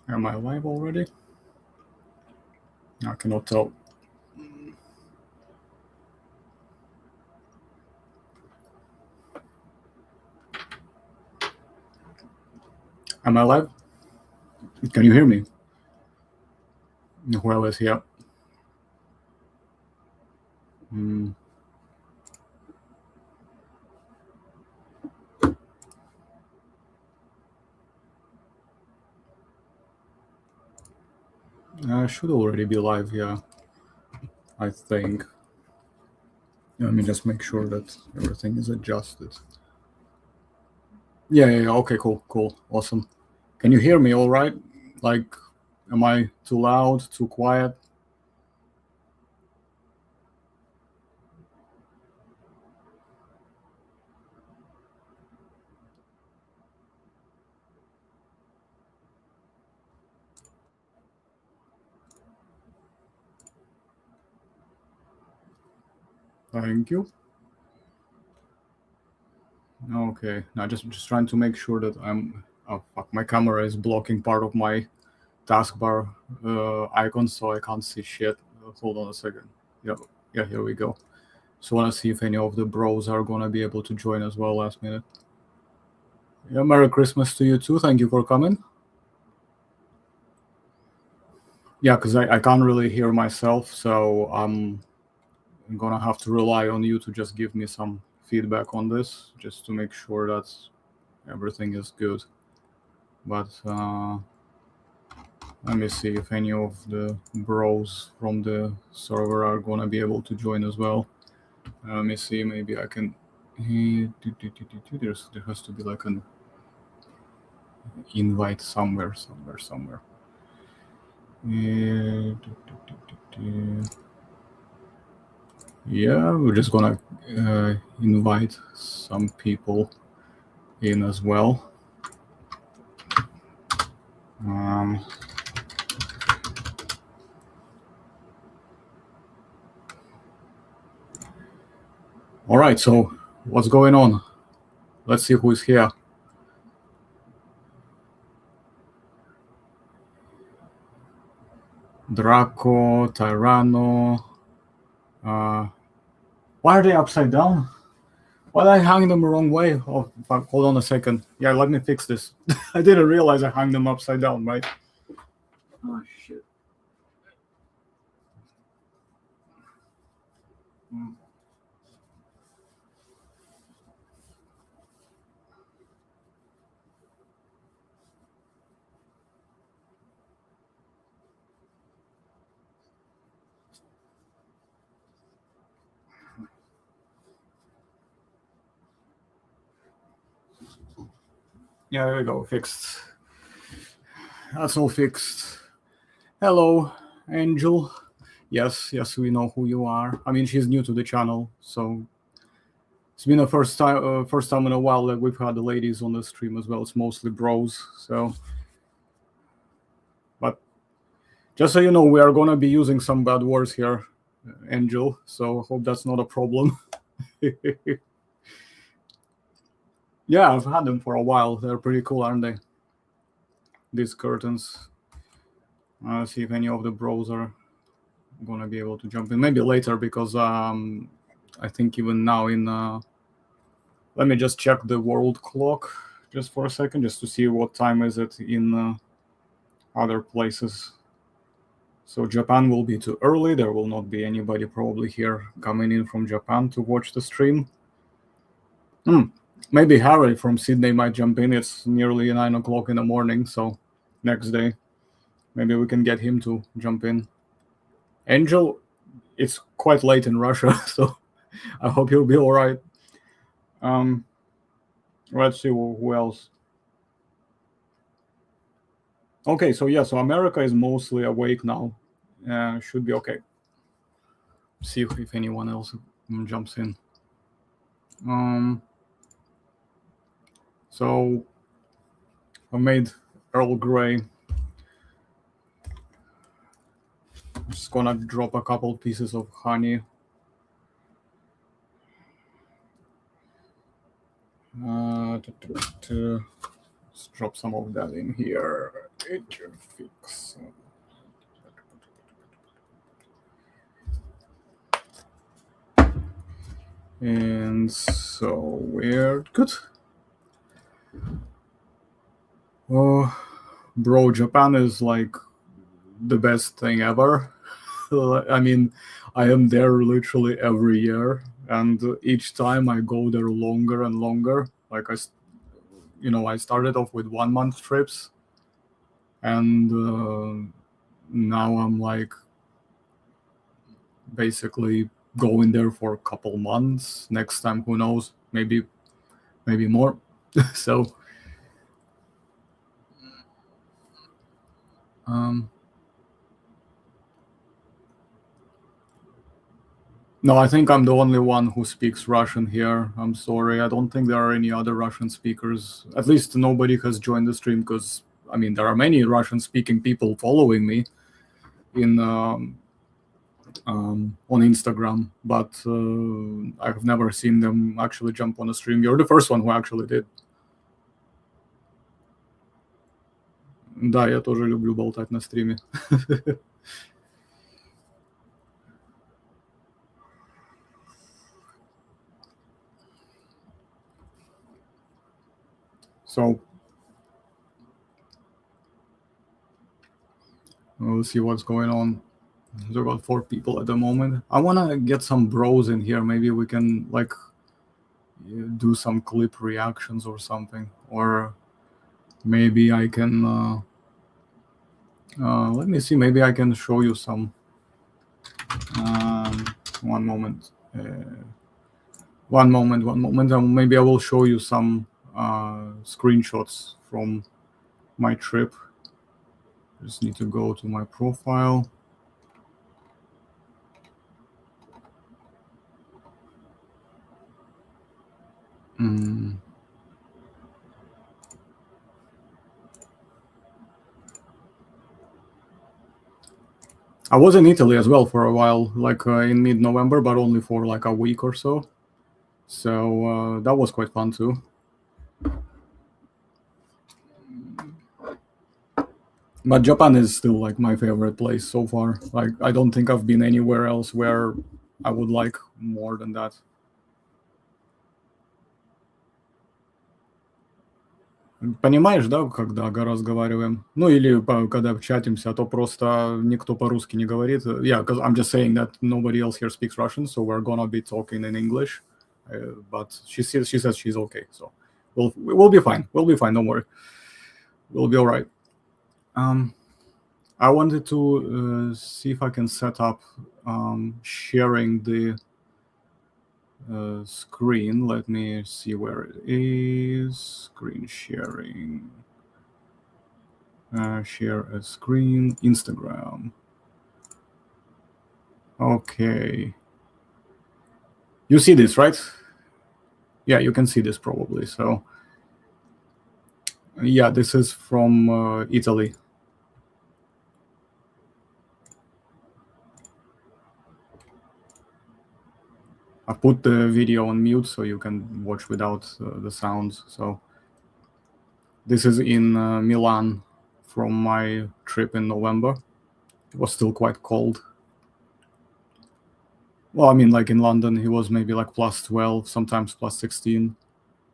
Am I live already? I cannot tell. Am I live? Can you hear me? Who else is here? I should already be live, yeah. I think. Let me just make sure that everything is adjusted. Yeah. Okay, cool. Awesome. Can you hear me all right? Like, am I too loud, too quiet? Thank you. Okay, now just trying to make sure that I'm. Oh fuck! My camera is blocking part of my taskbar icon, so I can't see shit. Hold on a second. Yeah. Here we go. So I want to see if any of the bros are gonna be able to join as well last minute. Yeah, Merry Christmas to you too. Thank you for coming. Yeah, because I can't really hear myself, so I'm gonna have to rely on you to just give me some feedback on this, just to make sure that everything is good. But let me see if any of the bros from the server are gonna be able to join as well. Let me see. Maybe I can. There has to be like an invite somewhere. Yeah, we're just gonna invite some people in as well. All right, so what's going on? Let's see who is here. Draco, Tyranno. Why are they upside down? Why did I hang them the wrong way? Oh, fuck, hold on a second. Yeah, let me fix this. I didn't realize I hung them upside down, right? Oh, shit. Yeah, there we go. Fixed. That's all fixed. Hello, Angel. Yes, we know who you are. I mean, she's new to the channel, so it's been a first time in a while that we've had the ladies on the stream as well. It's mostly bros, so. But just so you know, we are gonna be using some bad words here, Angel. So hope that's not a problem. Yeah, I've had them for a while. They're pretty cool, aren't they? These curtains. Let's see if any of the bros are gonna be able to jump in. Maybe later, because I think even now in let me just check the world clock just for a second, just to see what time is it in other places. So Japan will be too early. There will not be anybody probably here coming in from Japan to watch the stream. Maybe Harry from Sydney might jump in. It's nearly 9 o'clock in the morning, so next day maybe we can get him to jump in. Angel, it's quite late in Russia, so I hope he'll be all right. Let's see who else. Okay, so America is mostly awake now. Should be okay. See if anyone else jumps in. So I made Earl Grey. I'm just gonna drop a couple pieces of honey. Let's drop some of that in here. Picture fix. And so we're good. Oh, bro, Japan is like the best thing ever. I mean, I am there literally every year, and each time I go there longer and longer. Like I started off with 1 month trips, and now I'm like basically going there for a couple months. Next time, who knows? Maybe more. So, no, I think I'm the only one who speaks Russian here. I'm sorry. I don't think there are any other Russian speakers. At least nobody has joined the stream because, I mean, there are many Russian speaking people following me in on Instagram, but I have never seen them actually jump on a stream. You're the first one who actually did. Да, я тоже люблю болтать на стриме. So we'll see what's going on. There's about 4 people at the moment. I want to get some bros in here. Maybe we can like do some clip reactions or something. Or maybe I can... let me see. Maybe I can show you some... one moment. One moment. Maybe I will show you some screenshots from my trip. Just need to go to my profile. I was in Italy as well for a while, like in mid-November, but only for like a week or so. So that was quite fun too. But Japan is still like my favorite place so far. Like I don't think I've been anywhere else where I would like more than that. Понимаешь, да, когда разговариваем? Ну или когда чатимся, а то просто никто по-русски не говорит. Yeah, because I'm just saying that nobody else here speaks Russian, so we're gonna be talking in English. But she says she's okay, so we'll be fine. We'll be fine. Don't worry. We'll be all right. I wanted to see if I can set up sharing the screen. Let me see where it is. Screen sharing. Share a screen. Instagram. Okay. You see this, right? Yeah, you can see this probably. So, yeah, this is from Italy. I put the video on mute so you can watch without the sounds. So this is in Milan from my trip in November. It was still quite cold. Well, I mean, like in London, it was maybe like plus 12, sometimes plus 16,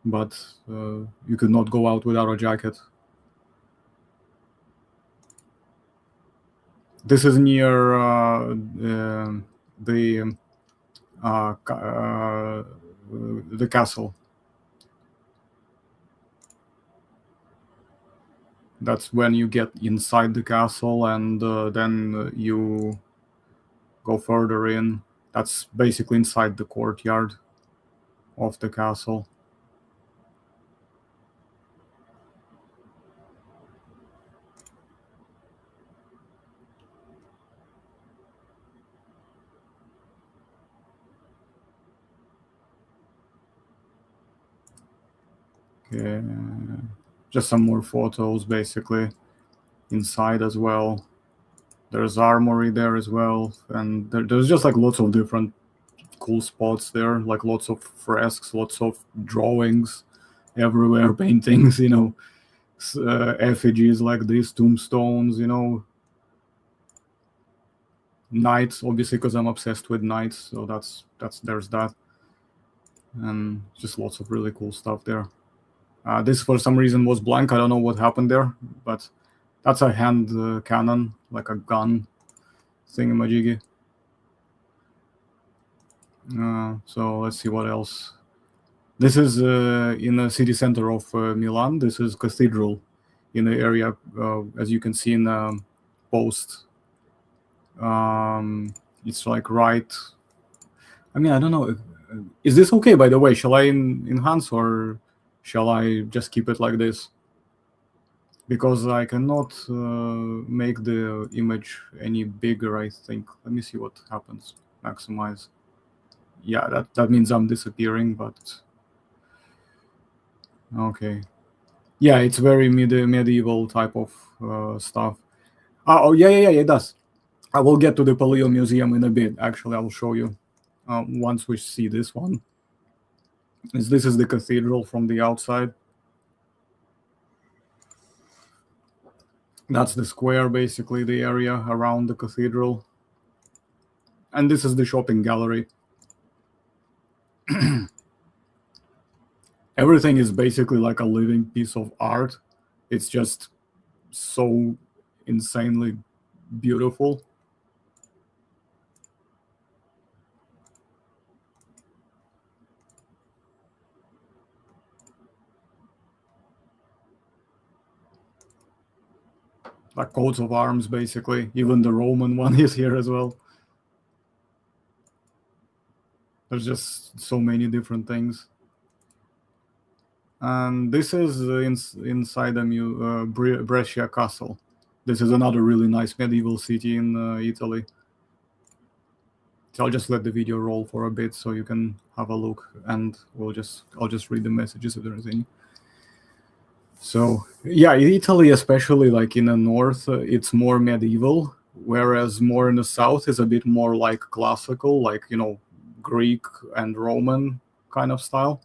but you could not go out without a jacket. This is near the castle. That's when you get inside the castle, and then you go further in. That's basically inside the courtyard of the castle. Okay. Just some more photos, basically, inside as well. There's armory there as well, and there's just like lots of different cool spots there, like lots of fresks, lots of drawings everywhere, paintings, effigies like this, tombstones, you know, knights, obviously, because I'm obsessed with knights. So there's that, and just lots of really cool stuff there. This for some reason was blank. I don't know what happened there, but that's a hand cannon, like a gun thingamajiggy. So let's see what else. This is in the city center of Milan. This is cathedral in the area, as you can see in the post. It's like right. I mean, I don't know. Is this okay, by the way? Shall I enhance or shall I just keep it like this? Because I cannot make the image any bigger, I think. Let me see what happens. Maximize. Yeah, that means I'm disappearing, but okay. Yeah, it's very medieval type of stuff. Oh, yeah, it does. I will get to the Paleo Museum in a bit. Actually, I will show you once we see this one. This is the cathedral from the outside. That's the square, basically, the area around the cathedral. And this is the shopping gallery. Everything is basically like a living piece of art. It's just so insanely beautiful. Like coats of arms, basically. Even the Roman one is here as well. There's just so many different things. And this is inside the Brescia Castle. This is another really nice medieval city in Italy. So I'll just let the video roll for a bit so you can have a look, and I'll just read the messages if there's any. So yeah, Italy, especially like in the north, it's more medieval, whereas more in the south is a bit more like classical, like, you know, Greek and Roman kind of style.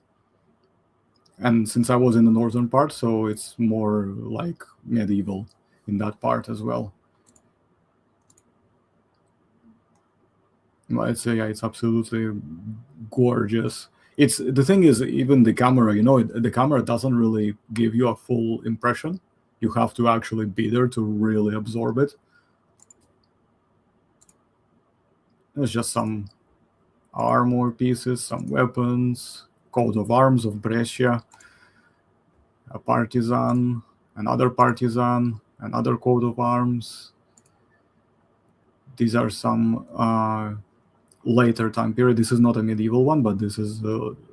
And since I was in the northern part, so it's more like medieval in that part as well. I'd say, yeah, it's absolutely gorgeous. It's the thing is, even the camera, you know, the camera doesn't really give you a full impression. You have to actually be there to really absorb it. There's just some armor pieces, some weapons, coat of arms of Brescia, a partisan, another coat of arms. These are some later time period. This is not a medieval one, but this is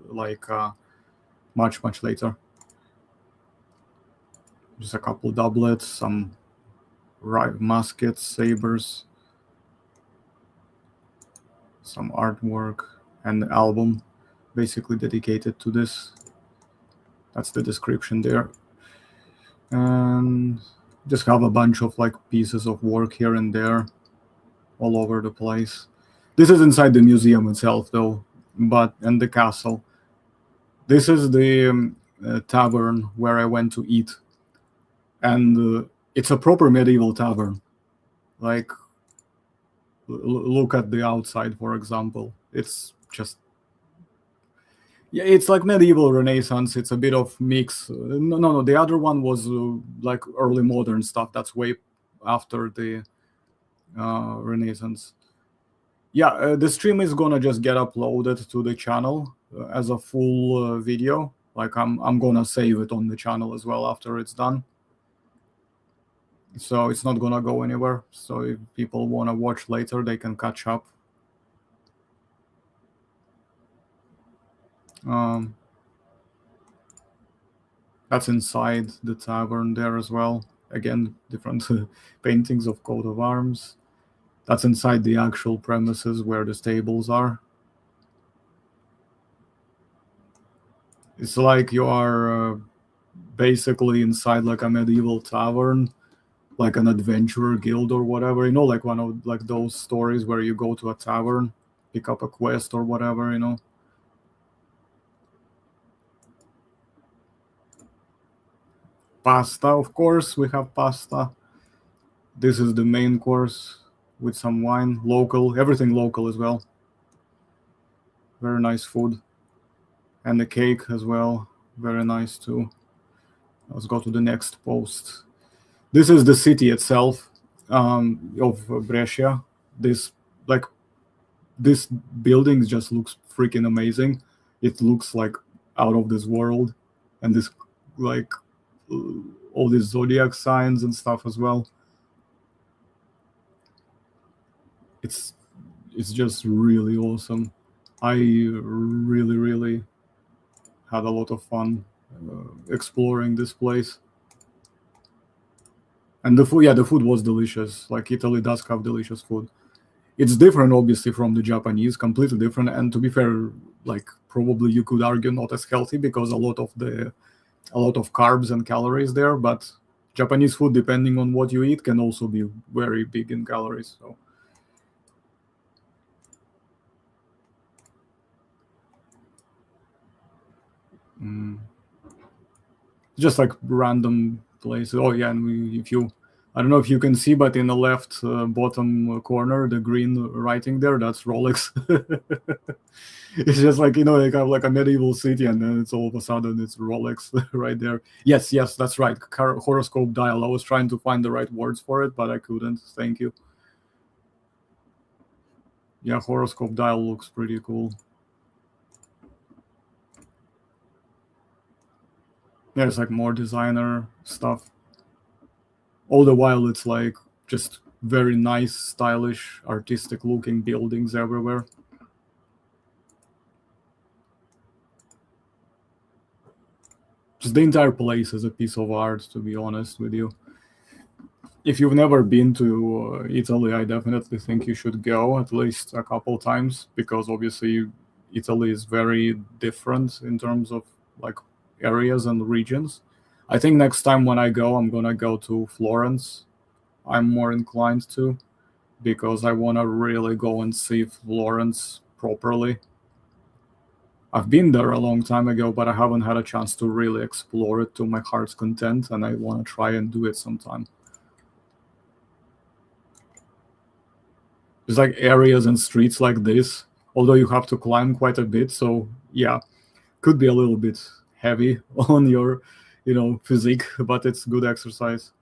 like much later. Just a couple doublets, some muskets, sabers, some artwork, and the album basically dedicated to this. That's the description there. And just have a bunch of like pieces of work here and there all over the place. This is inside the museum itself though, and the castle. This is the tavern where I went to eat, and it's a proper medieval tavern. Like, look at the outside, for example. It's just, yeah, it's like medieval Renaissance. It's a bit of mix. No. The other one was like early modern stuff. That's way after the Renaissance. Yeah, the stream is gonna just get uploaded to the channel as a full video. Like I'm gonna save it on the channel as well after it's done. So it's not gonna go anywhere. So if people wanna watch later, they can catch up. That's inside the tavern there as well. Again, different paintings of coat of arms. That's inside the actual premises where the stables are. It's like you are basically inside like a medieval tavern, like an adventurer guild or whatever, you know, like one of like those stories where you go to a tavern, pick up a quest or whatever, you know. Pasta, of course, we have pasta. This is the main course with some wine, local, everything local as well. Very nice food. And the cake as well, very nice too. Let's go to the next post. This is the city itself of Brescia. This building just looks freaking amazing. It looks like out of this world, and this like all these zodiac signs and stuff as well. It's just really awesome. I really had a lot of fun exploring this place. And the food was delicious. Like, Italy does have delicious food. It's different, obviously, from the Japanese, completely different. And to be fair, like, probably you could argue not as healthy because a lot of carbs and calories there. But Japanese food, depending on what you eat, can also be very big in calories. So. Just like random places. Oh yeah, and I don't know if you can see, but in the left bottom corner, the green writing there, that's Rolex. It's just like, you have like a medieval city, and then it's all of a sudden it's Rolex right there. Yes, that's right. Horoscope dial. I was trying to find the right words for it, but I couldn't. Thank you. Yeah, horoscope dial looks pretty cool. There's like more designer stuff. All the while, it's like just very nice, stylish, artistic looking buildings everywhere. Just the entire place is a piece of art, to be honest with you. If you've never been to Italy, I definitely think you should go at least a couple times, because obviously Italy is very different in terms of like areas and regions. I think next time when I go, I'm gonna go to Florence. I'm more inclined to, because I want to really go and see Florence properly. I've been there a long time ago, but I haven't had a chance to really explore it to my heart's content, and I want to try and do it sometime. There's like areas and streets like this, although you have to climb quite a bit, so yeah, could be a little bit heavy on your, physique, but it's good exercise.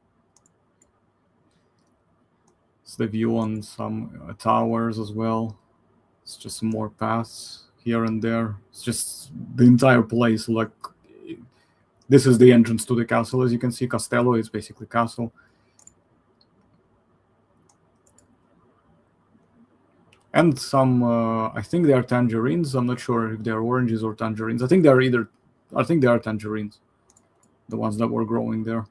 It's the view on some towers as well. It's just more paths here and there. It's just the entire place. Like, this is the entrance to the castle, as you can see. Castello is basically castle. And some, I think they are tangerines. I'm not sure if they are oranges or tangerines. I think they are tangerines, the ones that were growing there.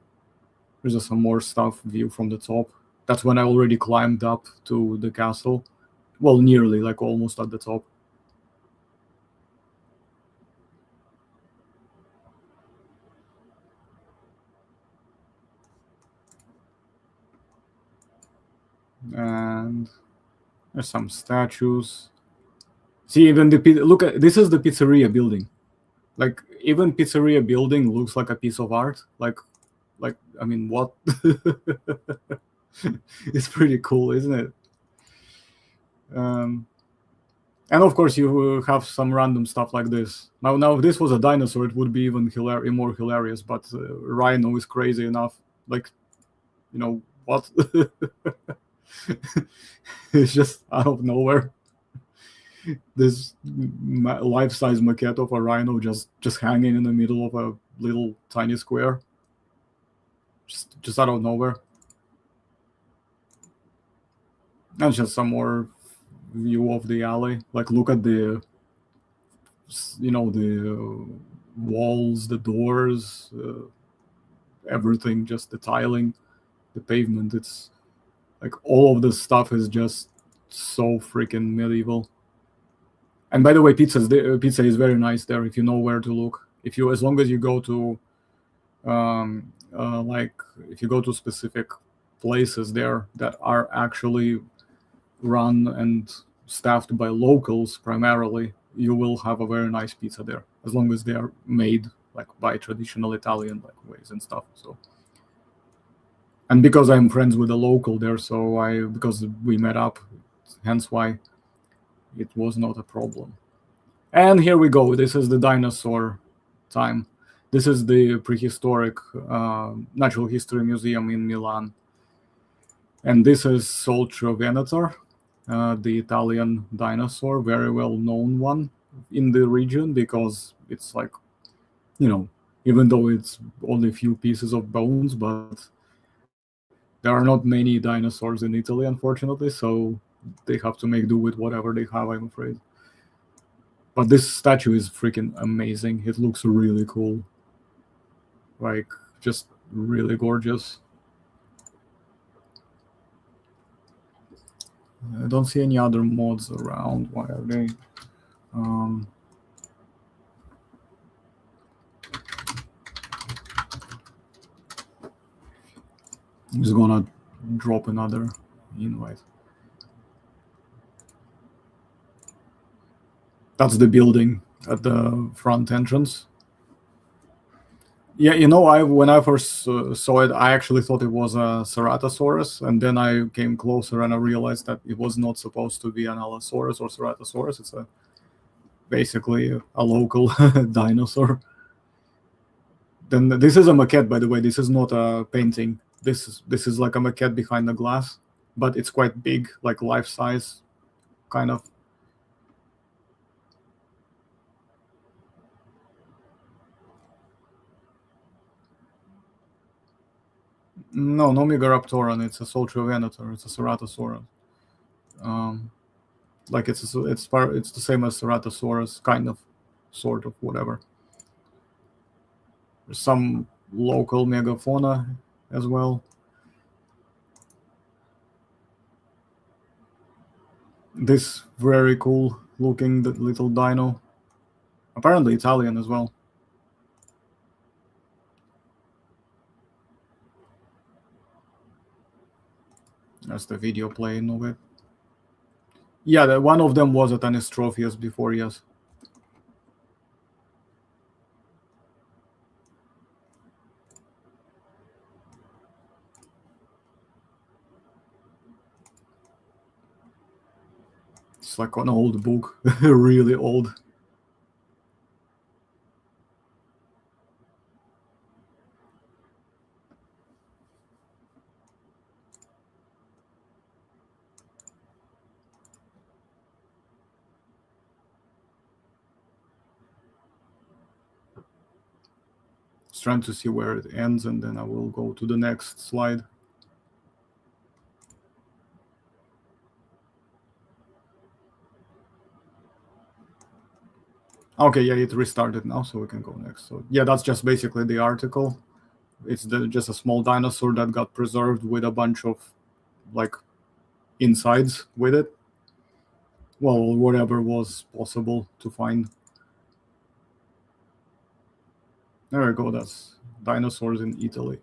There's just some more stuff, view from the top. That's when I already climbed up to the castle. Well, nearly, like almost at the top. And there's some statues. See, even look at this is the pizzeria building. Like, even pizzeria building looks like a piece of art. Like I mean, what? It's pretty cool, isn't it? And of course, you have some random stuff like this. Now, if this was a dinosaur, it would be even more hilarious. But Rhino is crazy enough. Like, what? It's just out of nowhere. This life-size maquette of a rhino just hanging in the middle of a little tiny square. Just out of nowhere. And just some more view of the alley. Like, look at the the walls, the doors, everything, just the tiling, the pavement. It's like all of this stuff is just so freaking medieval. And by the way, pizza is very nice there if you know where to look. As long as you go to if you go to specific places there that are actually run and staffed by locals primarily, you will have a very nice pizza there, as long as they are made like by traditional Italian like ways and stuff. So, and because I'm friends with a local there, so because we met up, hence why it was not a problem. And here we go. This is the dinosaur time. This is the prehistoric natural history museum in Milan. And this is Venator, the Italian dinosaur, very well known one in the region because it's like, even though it's only a few pieces of bones, but there are not many dinosaurs in Italy, unfortunately, so they have to make do with whatever they have, I'm afraid. But this statue is freaking amazing. It looks really cool. Like, just really gorgeous. I don't see any other mods around. Why are they? I'm just gonna drop another invite. That's the building at the front entrance. Yeah, when I first saw it, I actually thought it was a Ceratosaurus, and then I came closer and I realized that it was not supposed to be an Allosaurus or Ceratosaurus. It's basically a local dinosaur. Then this is a maquette, by the way. This is not a painting. This is like a maquette behind the glass, but it's quite big, like life size, kind of. No, Megaraptoran. It's a Venator. It's a Ceratosaurus. Like it's the same as Ceratosaurus, kind of, sort of, whatever. There's some local megafauna as well. This very cool looking little dino, apparently Italian as well. That's the video playing of it. Yeah, one of them was at Anistrophius before, yes. It's like an old book, really old. Just trying to see where it ends, and then I will go to the next slide. Okay, yeah, it restarted now, so we can go next. So yeah, that's just basically the article. It's just a small dinosaur that got preserved with a bunch of like insides with it. Well, whatever was possible to find. There we go. That's dinosaurs in Italy.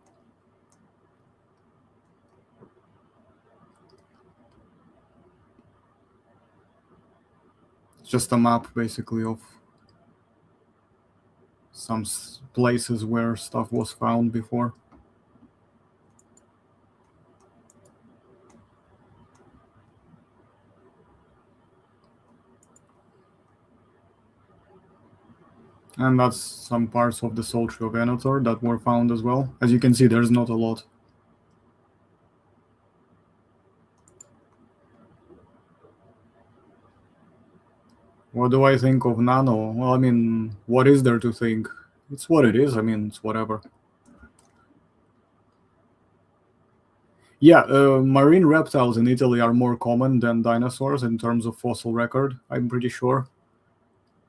It's just a map basically of some places where stuff was found before. And that's some parts of the Venator that were found as well. As you can see, there's not a lot. What do I think of Nano? Well, I mean, what is there to think? It's what it is. I mean, it's whatever. Yeah, marine reptiles in Italy are more common than dinosaurs in terms of fossil record, I'm pretty sure.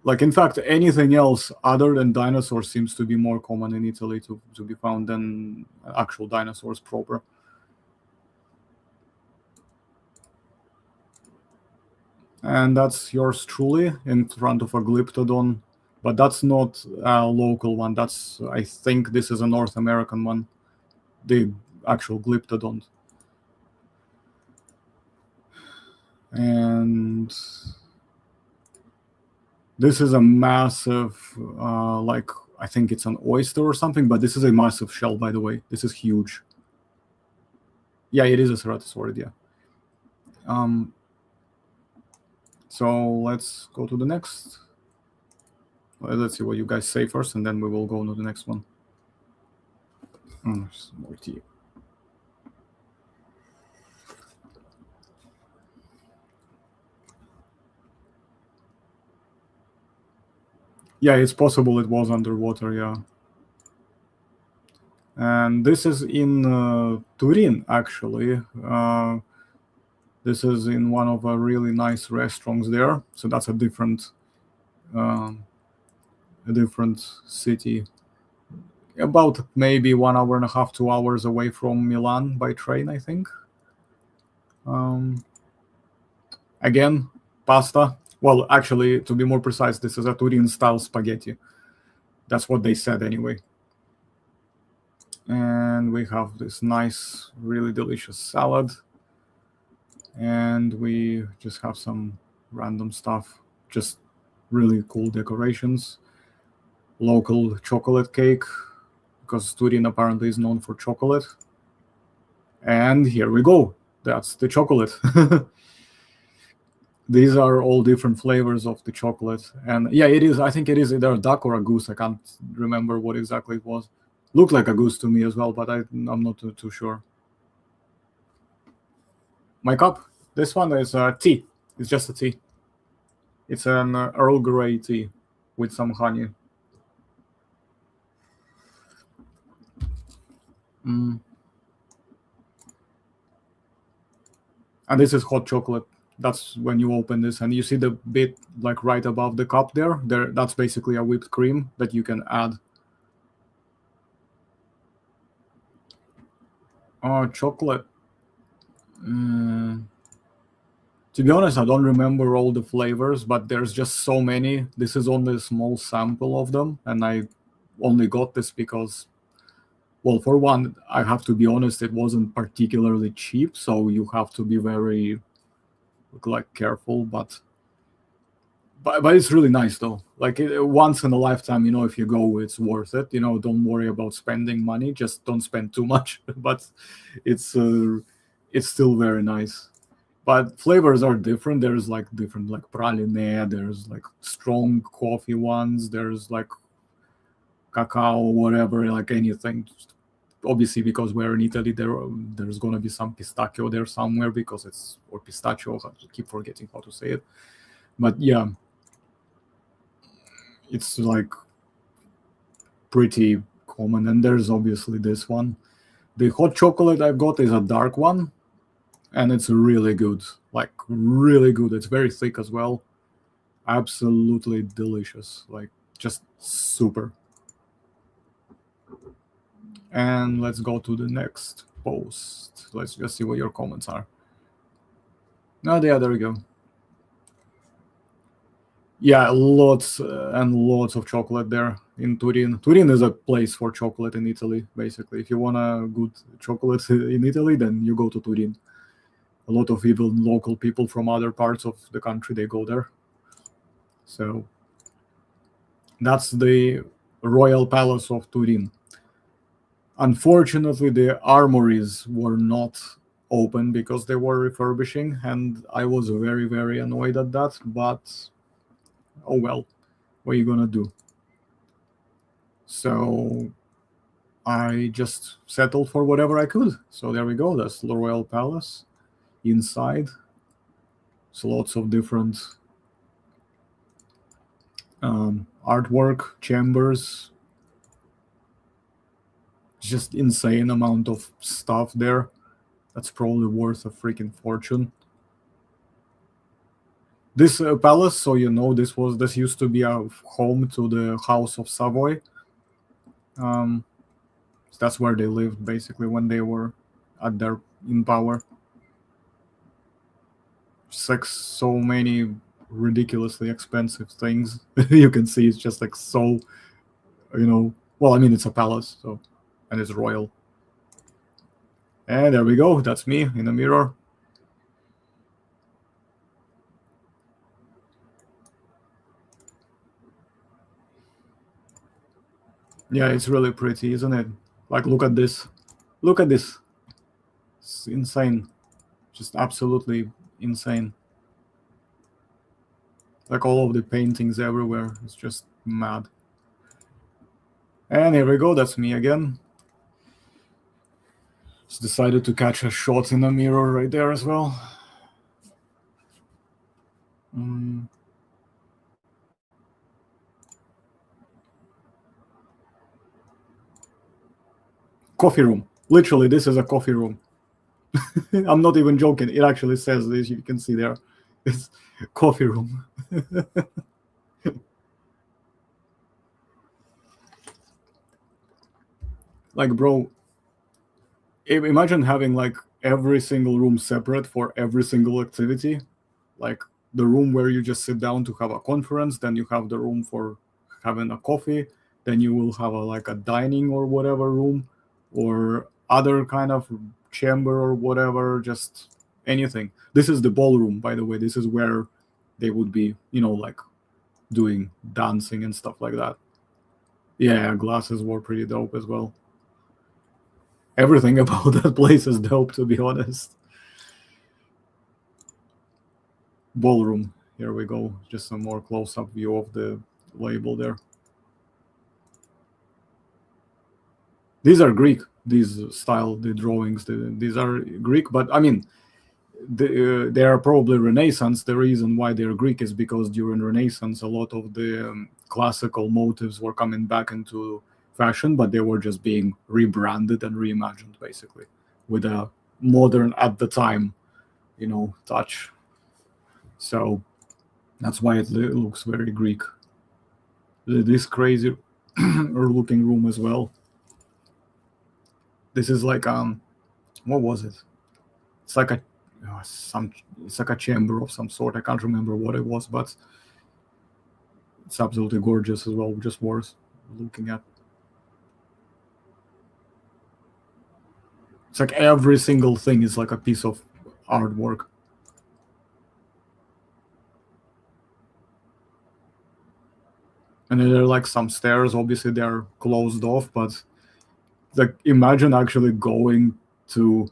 Like, in fact, anything else other than dinosaurs seems to be more common in Italy to be found than actual dinosaurs proper. And that's yours truly in front of a Glyptodon, but that's not a local one. I think this is a North American one, the actual Glyptodon. And this is a massive, like I think it's an oyster or something, but this is a massive shell, by the way. This is huge. Yeah, it is a ceratosaurid, yeah. So let's go to the next. Let's see what you guys say first, and then we will go to the next one. Some more tea. Yeah, it's possible it was underwater, yeah. And this is in Turin, actually. This is in one of a really nice restaurants there. So that's a different city. About maybe 1 hour and a half, 2 hours away from Milan by train, I think. Again, pasta. Well, actually, to be more precise, this is a Turin-style spaghetti. That's what they said anyway. And we have this nice, really delicious salad. And we just have some random stuff, just really cool decorations. Local chocolate cake, because Turin apparently is known for chocolate. And here we go. That's the chocolate. These are all different flavors of the chocolate. And yeah, it is. I think it is either a duck or a goose. I can't remember what exactly it was. Looked like a goose to me as well, but I'm not too sure. My cup. This one is tea. It's just a tea. It's an Earl Grey tea with some honey. And this is hot chocolate. That's when you open this and you see the bit like right above the cup there. That's basically a whipped cream that you can add. Chocolate. To be honest, I don't remember all the flavors, but there's just so many. This is only a small sample of them, and I only got this because, well, for one, I have to be honest, it wasn't particularly cheap, so you have to be very careful, but it's really nice though. Like once in a lifetime, if you go, it's worth it. Don't worry about spending money, just don't spend too much. But it's still very nice. But flavors are different. There's different praline, there's strong coffee ones, there's cacao, whatever, anything. Obviously, because we're in Italy, there's gonna be some pistachio there somewhere or pistachio. I keep forgetting how to say it. But yeah, it's pretty common. And there's obviously this one. The hot chocolate I've got is a dark one, and it's really good. Really good. It's very thick as well. Absolutely delicious. Just super. And let's go to the next post. Let's just see what your comments are. Oh, yeah, there we go. Yeah, lots and lots of chocolate there in Turin. Turin is a place for chocolate in Italy, basically. If you want a good chocolate in Italy, then you go to Turin. A lot of even local people from other parts of the country, they go there. So that's the Royal Palace of Turin. Unfortunately, the armories were not open because they were refurbishing, and I was very, very annoyed at that. But oh well, what are you gonna do? So I just settled for whatever I could. So there we go. That's the Royal Palace. Inside, so lots of different artwork, chambers. Just insane amount of stuff there. That's probably worth a freaking fortune. This palace, so this used to be a home to the House of Savoy. That's where they lived basically when they were in power. Just so many ridiculously expensive things. You can see it's just so, well, I mean, it's a palace, so, and it's royal. And there we go. That's me in the mirror. Yeah, it's really pretty, isn't it? Like, look at this. Look at this. It's insane. Just absolutely insane. Like all of the paintings everywhere. It's just mad. And here we go. That's me again. Just decided to catch a shot in the mirror right there as well. Coffee room. Literally, this is a coffee room. I'm not even joking. It actually says this. You can see there. It's coffee room. Like, bro, imagine having like every single room separate for every single activity. Like the room where you just sit down to have a conference, then you have the room for having a coffee, then you will have like a dining or whatever room, or other kind of chamber or whatever, just anything. This is the ballroom, by the way. This is where they would be, like doing dancing and stuff like that. Yeah, glasses were pretty dope as well. Everything about that place is dope, to be honest. Ballroom. Here we go. Just some more close-up view of the label there. These are Greek. These style, the drawings, these are Greek. But I mean, they are probably Renaissance. The reason why they're Greek is because during Renaissance, a lot of the classical motifs were coming back into fashion, but they were just being rebranded and reimagined, basically, with a modern, at the time, touch. So that's why it looks very Greek. This crazy looking room as well. This is like what was it? It's like it's like a chamber of some sort. I can't remember what it was, but it's absolutely gorgeous as well. Just worth looking at. It's like every single thing is like a piece of artwork. And then there are like some stairs. Obviously, they're closed off, but like imagine actually going to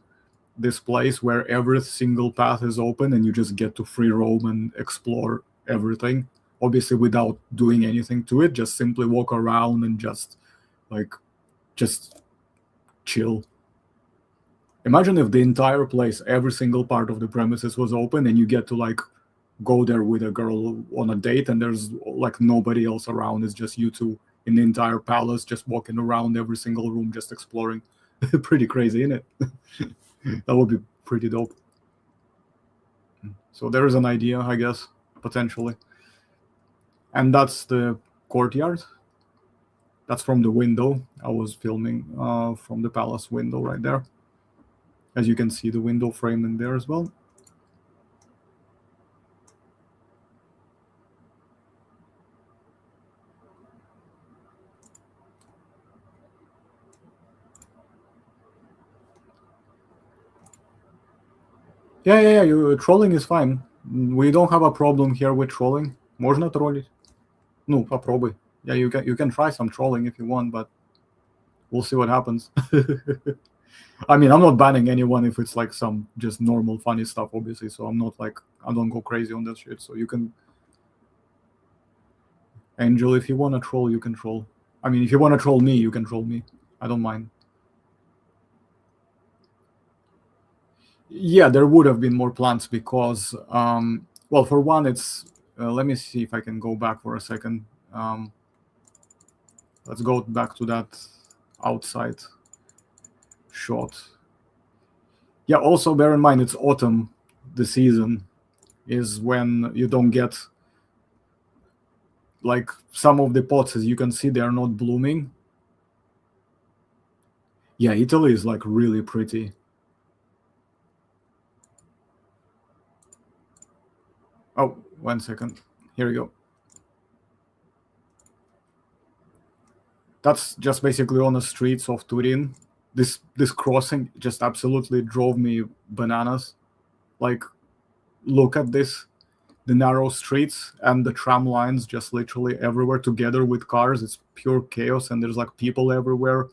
this place where every single path is open and you just get to free roam and explore everything, obviously without doing anything to it, just simply walk around and just chill. Imagine if the entire place, every single part of the premises was open and you get to like go there with a girl on a date and there's like nobody else around. It's just you two in the entire palace, just walking around every single room, just exploring. Pretty crazy, isn't it? That would be pretty dope. So there is an idea, I guess, potentially. And that's the courtyard. That's from the window. I was filming from the palace window right there. As you can see, the window frame in there as well. Yeah. Trolling is fine. We don't have a problem here with trolling. Можно троллить? Ну, попробуй. Yeah, you can try some trolling if you want, but we'll see what happens. I mean, I'm not banning anyone if it's like some just normal funny stuff, obviously. So I'm not like, I don't go crazy on that shit. So you can, Angel, if you want to troll, you can troll. I mean, if you want to troll me, you can troll me. I don't mind. Yeah, there would have been more plants because, well, for one, it's, let me see if I can go back for a second. Let's go back to that outside shot. Yeah, also bear in mind it's autumn. The season is when you don't get like some of the pots, as you can see, they are not blooming. Yeah, Italy is like really pretty. Oh, 1 second. Here we go. That's just basically on the streets of Turin. This crossing just absolutely drove me bananas. Like, look at this. the narrow streets and the tram lines just literally everywhere together with cars. It's pure chaos, and there's like people everywhere.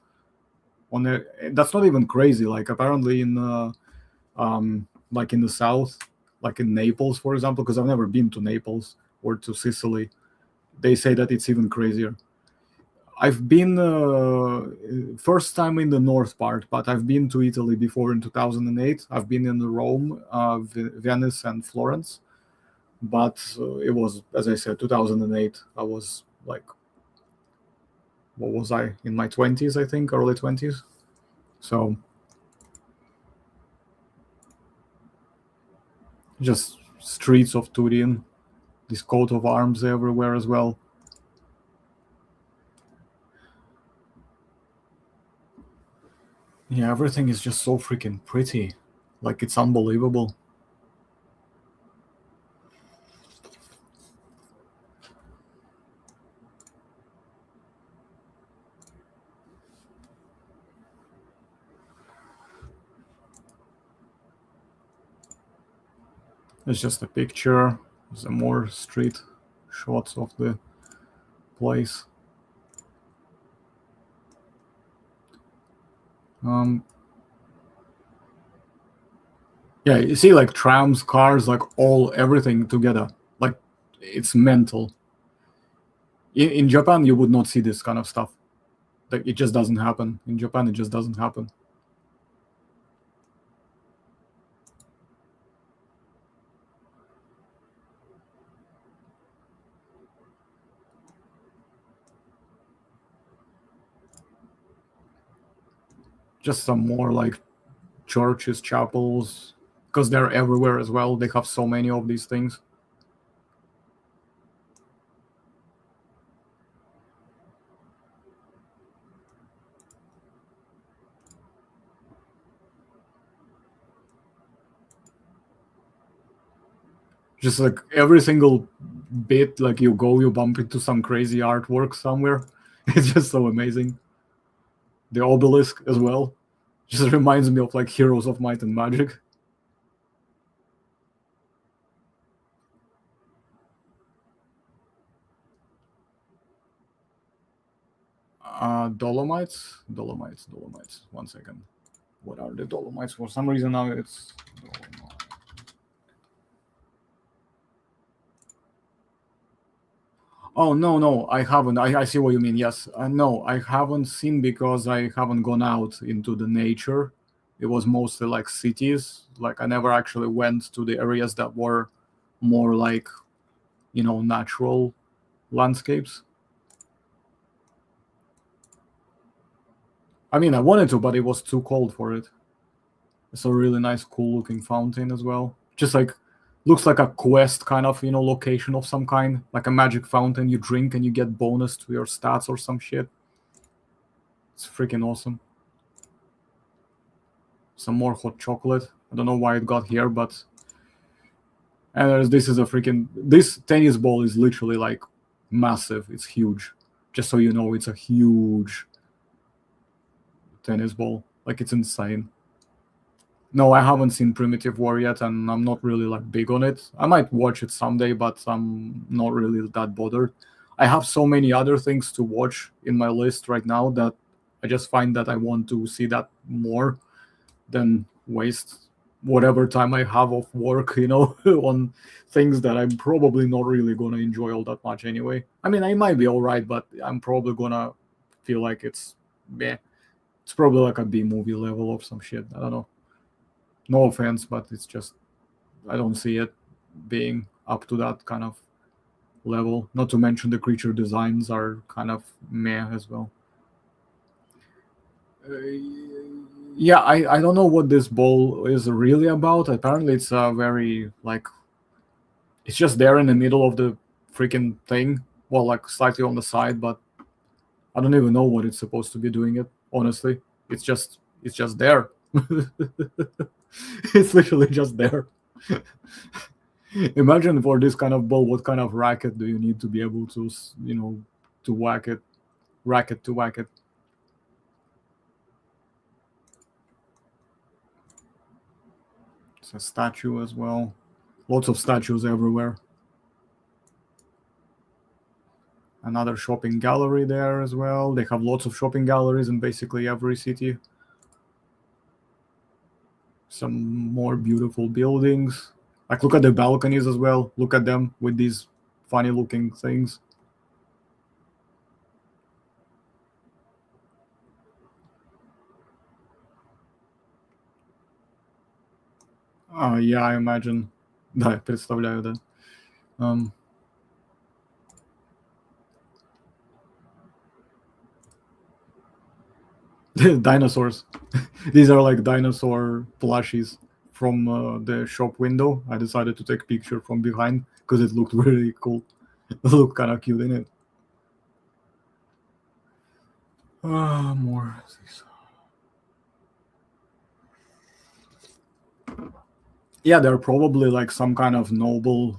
That's not even crazy. Like apparently in like in the south, like in Naples, for example, because I've never been to Naples or to Sicily, they say that it's even crazier. I've been first time in the north part, but I've been to Italy before in 2008. I've been in Rome, Venice, and Florence. But it was, as I said, 2008. I was like, what was I, in my 20s, I think, early 20s. So just streets of Turin, this coat of arms everywhere as well. Yeah, everything is just so freaking pretty. Like, it's unbelievable. It's just a picture. There's more street shots of the place. Yeah, you see like trams, cars, like everything together. Like, it's mental. In Japan, you would not see this kind of stuff. Like, it just doesn't happen. In Japan, it just doesn't happen. Just some more like churches, chapels, because they're everywhere as well. They have so many of these things. Just like every single bit, like you go, you bump into some crazy artwork somewhere. It's just so amazing. The obelisk as well just reminds me of like Heroes of Might and Magic. Dolomites. 1 second. What are the Dolomites? For some reason now it's Dolomite. Oh, no, I haven't. I see what you mean. Yes, no, I haven't seen because I haven't gone out into the nature. It was mostly like cities. Like, I never actually went to the areas that were more like, natural landscapes. I mean, I wanted to, but it was too cold for it. It's a really nice, cool looking fountain as well. Just like, looks like a quest kind of, location of some kind, like a magic fountain. You drink and you get bonus to your stats or some shit. It's freaking awesome. Some more hot chocolate. I don't know why it got here, but and this is a freaking, this tennis ball is literally like massive. It's huge. Just so you know, it's a huge tennis ball. Like, it's insane. No, I haven't seen Primitive War yet, and I'm not really like big on it. I might watch it someday, but I'm not really that bothered. I have so many other things to watch in my list right now that I just find that I want to see that more than waste whatever time I have of work, on things that I'm probably not really gonna enjoy all that much anyway. I mean, I might be all right, but I'm probably gonna feel like it's meh. It's probably like a B movie level of some shit. I don't know. No offense, but it's just, I don't see it being up to that kind of level. Not to mention the creature designs are kind of meh as well. Yeah, I don't know what this ball is really about. Apparently, it's a very like, it's just there in the middle of the freaking thing. Well, like slightly on the side, but I don't even know what it's supposed to be doing it. Honestly, it's just there. It's literally just there. Imagine for this kind of ball, what kind of racket do you need to be able to, to whack it, racket to whack it? It's a statue as well. Lots of statues everywhere. Another shopping gallery there as well. They have lots of shopping galleries in basically every city. Some more beautiful buildings. Like, look at the balconies as well. Look at them with these funny looking things. Yeah, I imagine. Да, представляю, да. Dinosaurs. These are like dinosaur plushies from the shop window. I decided to take a picture from behind because it looked really cool. It looked kind of cute in it. More. Yeah, they're probably like some kind of noble,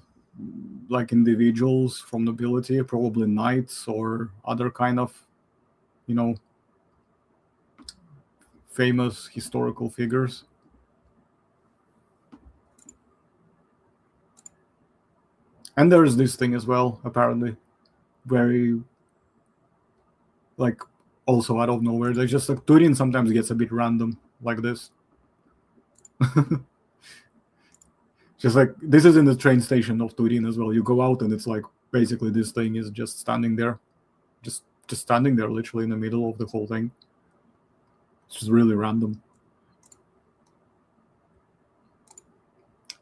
like individuals from nobility, probably knights or other kind of, you know, famous historical figures. And there's this thing as well, apparently, very, like, also out of nowhere. They just, like, Turin sometimes gets a bit random like this. Just like, this is in the train station of Turin as well. You go out and it's like, basically this thing is just standing there. Just standing there, literally in the middle of the whole thing. It's just really random.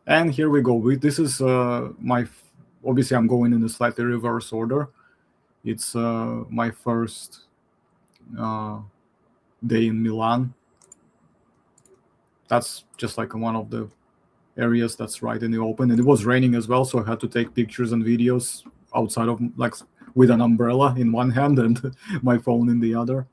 And here we go. This is obviously I'm going in a slightly reverse order. It's my first day in Milan. That's just like one of the areas that's right in the open, and it was raining as well, so I had to take pictures and videos outside of, like, with an umbrella in one hand and my phone in the other.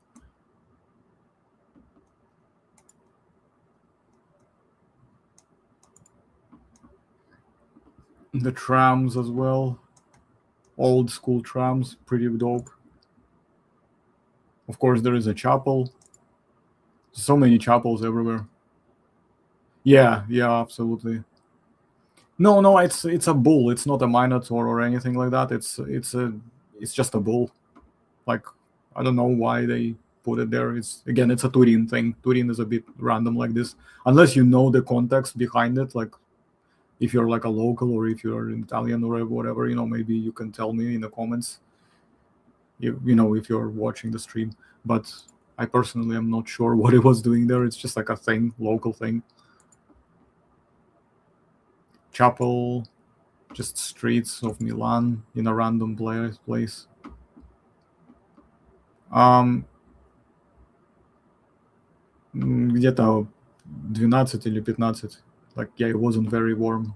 The trams as well, old school trams, pretty dope. Of course, there is a chapel. So many chapels everywhere. Yeah, absolutely. No, it's a bull. It's not a minotaur or anything like that. It's just a bull. Like, I don't know why they put it there. It's a Turin thing. Turin is a bit random like this, unless you know the context behind it. Like, if you're like a local or if you're an Italian or whatever, maybe you can tell me in the comments. If you're watching the stream, but I personally am not sure what it was doing there. It's just like a thing, local thing. Chapel, just streets of Milan in a random place. Где-то 12 или 15. Like, yeah, it wasn't very warm.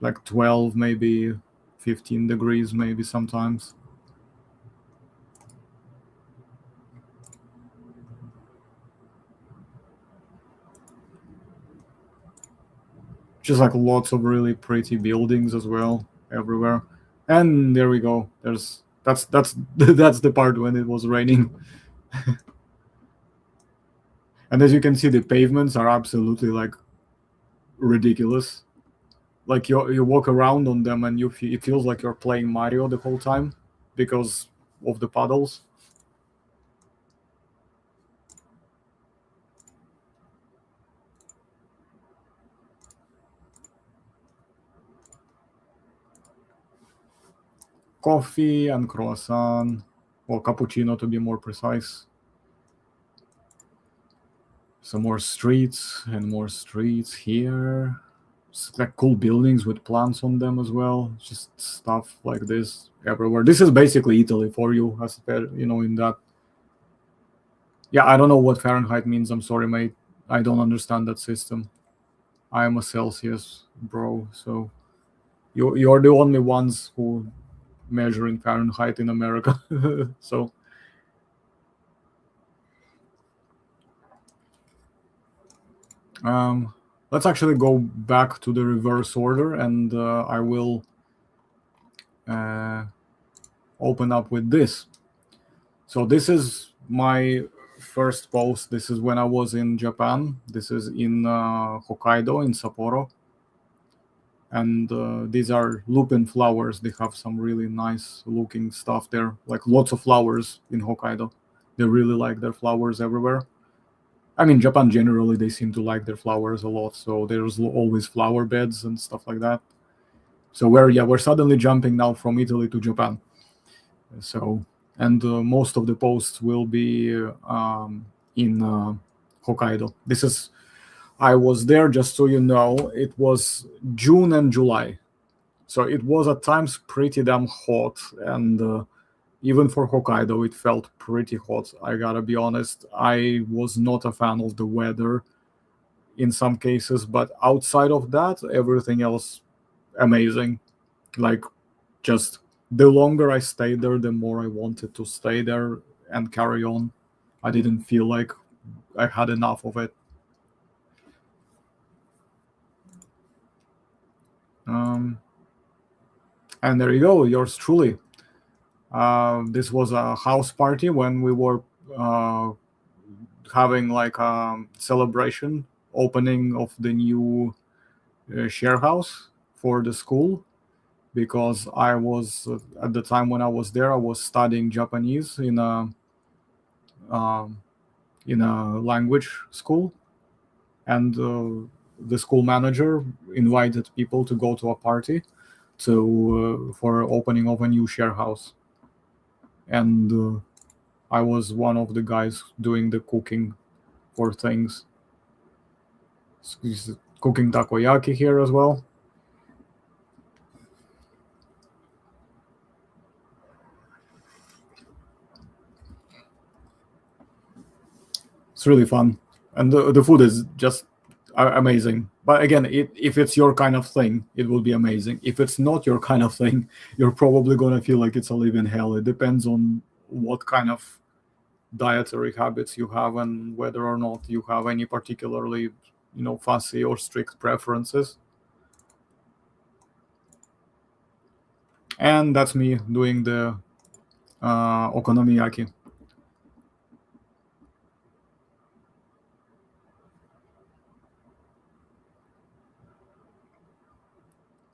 Like 12, maybe 15 degrees, maybe sometimes. Just like lots of really pretty buildings as well everywhere. And there we go. That's that's the part when it was raining. And as you can see, the pavements are absolutely like ridiculous. Like, you walk around on them and it feels like you're playing Mario the whole time because of the puddles. Coffee and croissant, or cappuccino to be more precise. Some more streets and more streets here. It's like cool buildings with plants on them as well. Just stuff like this everywhere. This is basically Italy for you, as in that. Yeah, I don't know what Fahrenheit means. I'm sorry, mate. I don't understand that system. I am a Celsius bro, so you're the only ones who measure in Fahrenheit in America. So let's actually go back to the reverse order, and I will open up with this. So this is my first post. This is when I was in Japan. This is in Hokkaido, in Sapporo. And these are lupin flowers. They have some really nice looking stuff there, like lots of flowers in Hokkaido. They really like their flowers everywhere. I mean, Japan generally, they seem to like their flowers a lot, so there's always flower beds and stuff like that. So we're suddenly jumping now from Italy to Japan. So, and most of the posts will be in Hokkaido. I was there, just so you know, it was June and July. So it was at times pretty damn hot, and even for Hokkaido, it felt pretty hot. I gotta be honest. I was not a fan of the weather in some cases, but outside of that, everything else amazing. Like, just the longer I stayed there, the more I wanted to stay there and carry on. I didn't feel like I had enough of it. Um, and there you go, yours truly. This was a house party when we were uh, having like a celebration opening of the new share house for the school, because I was at the time when I was there, I was studying Japanese um, in a language school, and the school manager invited people to go to a party to for opening of a new share house, and I was one of the guys doing the cooking for things. Cooking takoyaki here as well. It's really fun, and the food is just amazing. But again, if it's your kind of thing, it will be amazing. If it's not your kind of thing, you're probably gonna feel like it's a living hell. It depends on what kind of dietary habits you have and whether or not you have any particularly, fussy or strict preferences. And that's me doing the okonomiyaki.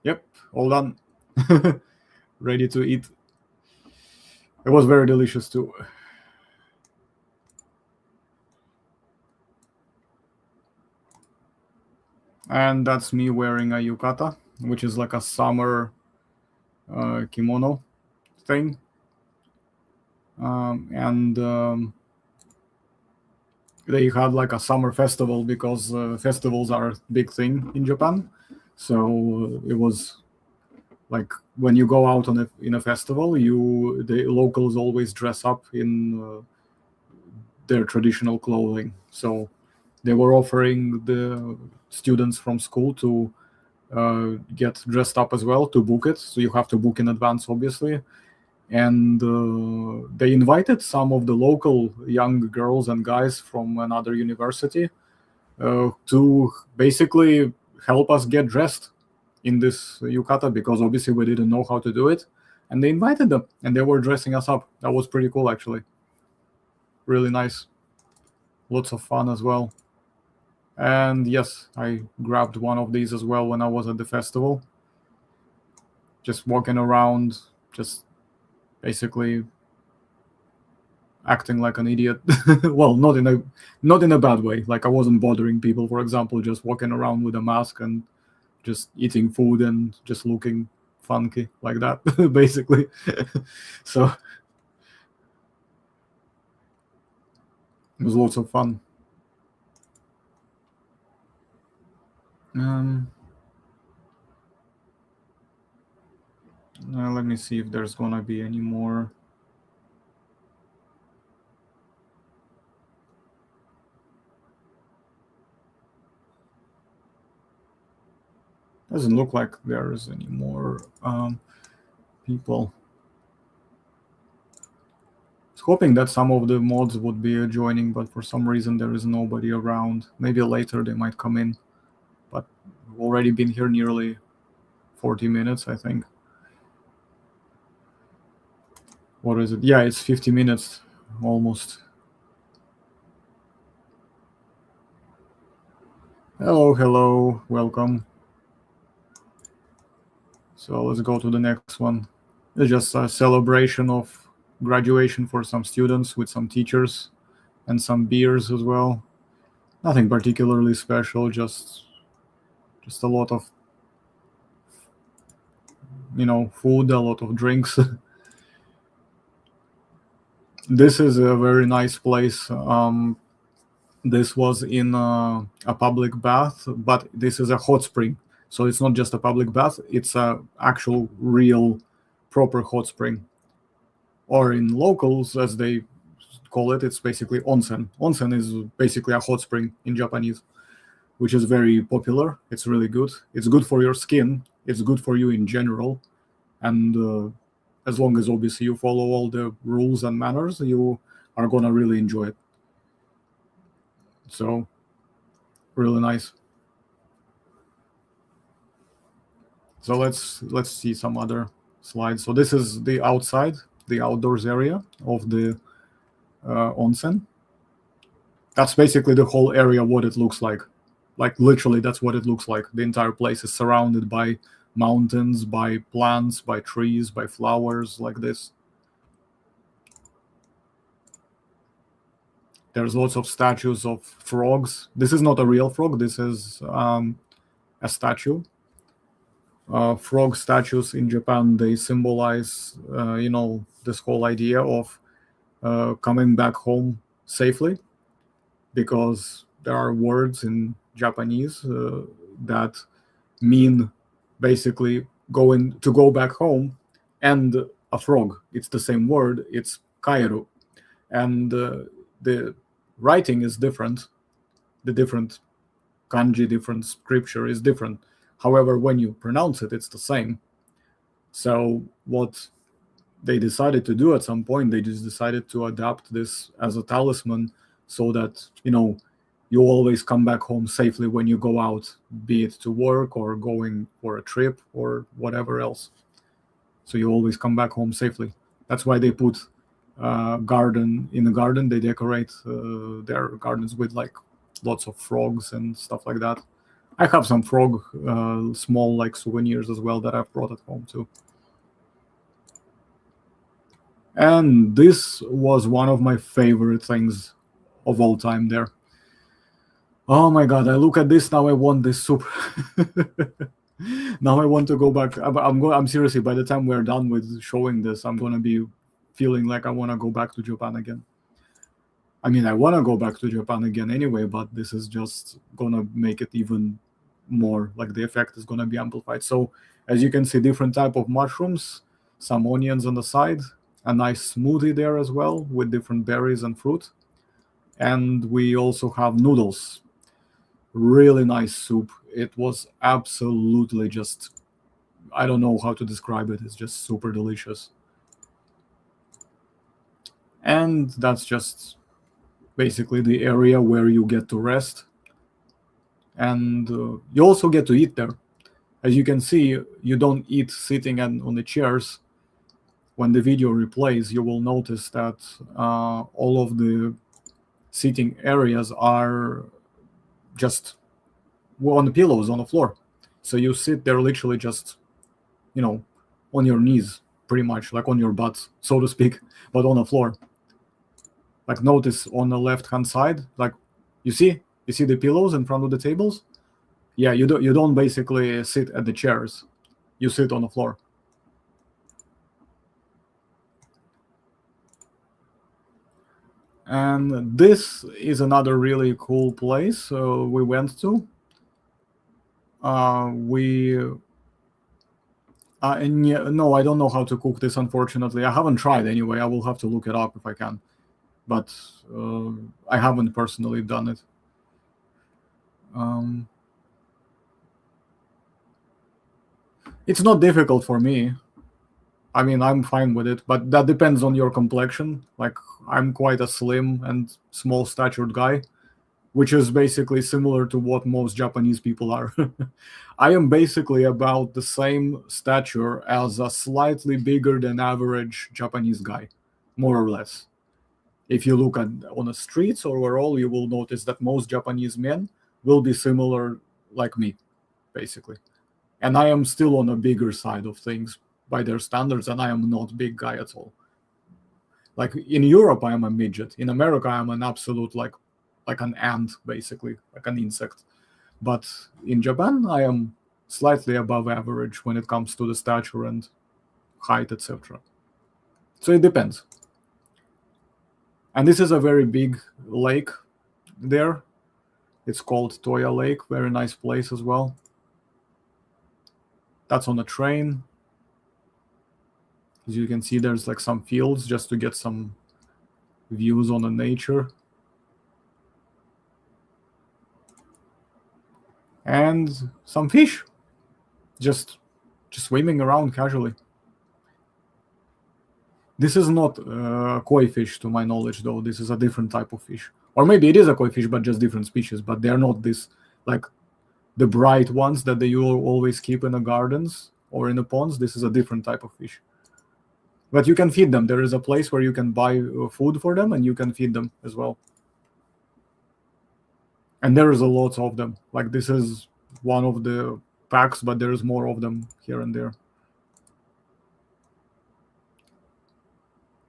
Yep, all done. Ready to eat. It was very delicious too. And that's me wearing a yukata, which is like a summer kimono thing. And they had like a summer festival, because festivals are a big thing in Japan. So it was like when you go out in a festival, the locals always dress up in their traditional clothing. So they were offering the students from school to get dressed up as well, to book it. So you have to book in advance, obviously. And they invited some of the local young girls and guys from another university to basically help us get dressed in this yukata, because obviously we didn't know how to do it. And they invited them, and they were dressing us up. That was pretty cool, actually. Really nice. Lots of fun as well. And yes, I grabbed one of these as well when I was at the festival. Just walking around, just basically acting like an idiot. Well, not in a bad way. Like, I wasn't bothering people, for example, just walking around with a mask and just eating food and just looking funky like that, basically. So it was lots of fun. Um, let me see if there's gonna be any more. Doesn't look like there's any more people. I was hoping that some of the mods would be joining, but for some reason there is nobody around. Maybe later they might come in, but we've already been here nearly 40 minutes, I think. What is it? Yeah, it's 50 minutes almost. Hello, hello, welcome. So let's go to the next one. It's just a celebration of graduation for some students with some teachers and some beers as well. Nothing particularly special, just a lot of food, a lot of drinks. This is a very nice place. This was in a public bath, but this is a hot spring, so it's not just a public bath, it's a actual real proper hot spring, or in locals as they call it, it's basically onsen. Onsen is basically a hot spring in Japanese, which is very popular. It's really good. It's good for your skin, it's good for you in general, and as long as obviously you follow all the rules and manners, you are gonna really enjoy it. So really nice. So let's see some other slides. So this is the outside, the outdoors area of the onsen. That's basically the whole area, what it looks like. Like literally, that's what it looks like. The entire place is surrounded by mountains, by plants, by trees, by flowers, like this. There's lots of statues of frogs. This is not a real frog. This is a statue. Frog statues in Japan, they symbolize, this whole idea of coming back home safely, because there are words in Japanese that mean basically go back home, and a frog. It's the same word. It's kaeru, and the writing is different. The different kanji, different scripture is different. However, when you pronounce it, it's the same. So what they decided to do at some point, they just decided to adapt this as a talisman, so that you always come back home safely when you go out, be it to work or going for a trip or whatever else. So you always come back home safely. That's why they put garden in the garden. They decorate their gardens with like lots of frogs and stuff like that. I have some frog small like souvenirs as well that I've brought at home too. And this was one of my favorite things of all time there. Oh my god, I look at this now, I want this soup. Now I want to go back. I'm seriously, by the time we're done with showing this, I'm gonna be feeling like I want to go back to Japan again. I mean, I want to go back to Japan again anyway, but this is just gonna make it even more, like the effect is gonna be amplified. So as you can see, different type of mushrooms, some onions on the side, a nice smoothie there as well with different berries and fruit. And we also have noodles. Really nice soup. It was absolutely just, I don't know how to describe it. It's just super delicious. And that's just basically the area where you get to rest. And you also get to eat there. As you can see, you don't eat sitting on the chairs. When the video replays, you will notice that all of the seating areas are just on the pillows on the floor. So you sit there literally just, on your knees, pretty much, like on your butt, so to speak, but on the floor. Like notice on the left-hand side, like you see the pillows in front of the tables? Yeah, you don't basically sit at the chairs. You sit on the floor. And this is another really cool place we went to. No, I don't know how to cook this, unfortunately. I haven't tried anyway. I will have to look it up if I can. But I haven't personally done it. It's not difficult for me. I mean, I'm fine with it, but that depends on your complexion. Like, I'm quite a slim and small statured guy, which is basically similar to what most Japanese people are. I am basically about the same stature as a slightly bigger than average Japanese guy, more or less. If you look on the streets overall, you will notice that most Japanese men will be similar like me, basically. And I am still on a bigger side of things by their standards, and I am not big guy at all. Like in Europe, I am a midget. In America, I am an absolute like an ant, basically, like an insect. But in Japan, I am slightly above average when it comes to the stature and height, etc. So it depends. And this is a very big lake there. It's called Toya Lake. Very nice place as well. That's on a train. As you can see, there's like some fields just to get some views on the nature. And some fish just swimming around casually. This is not koi fish, to my knowledge, though. This is a different type of fish. Or maybe it is a koi fish, but just different species. But they're not this, like, the bright ones that you always keep in the gardens or in the ponds. This is a different type of fish. But you can feed them. There is a place where you can buy food for them, and you can feed them as well. And there is a lot of them. Like, this is one of the packs, but there's more of them here and there.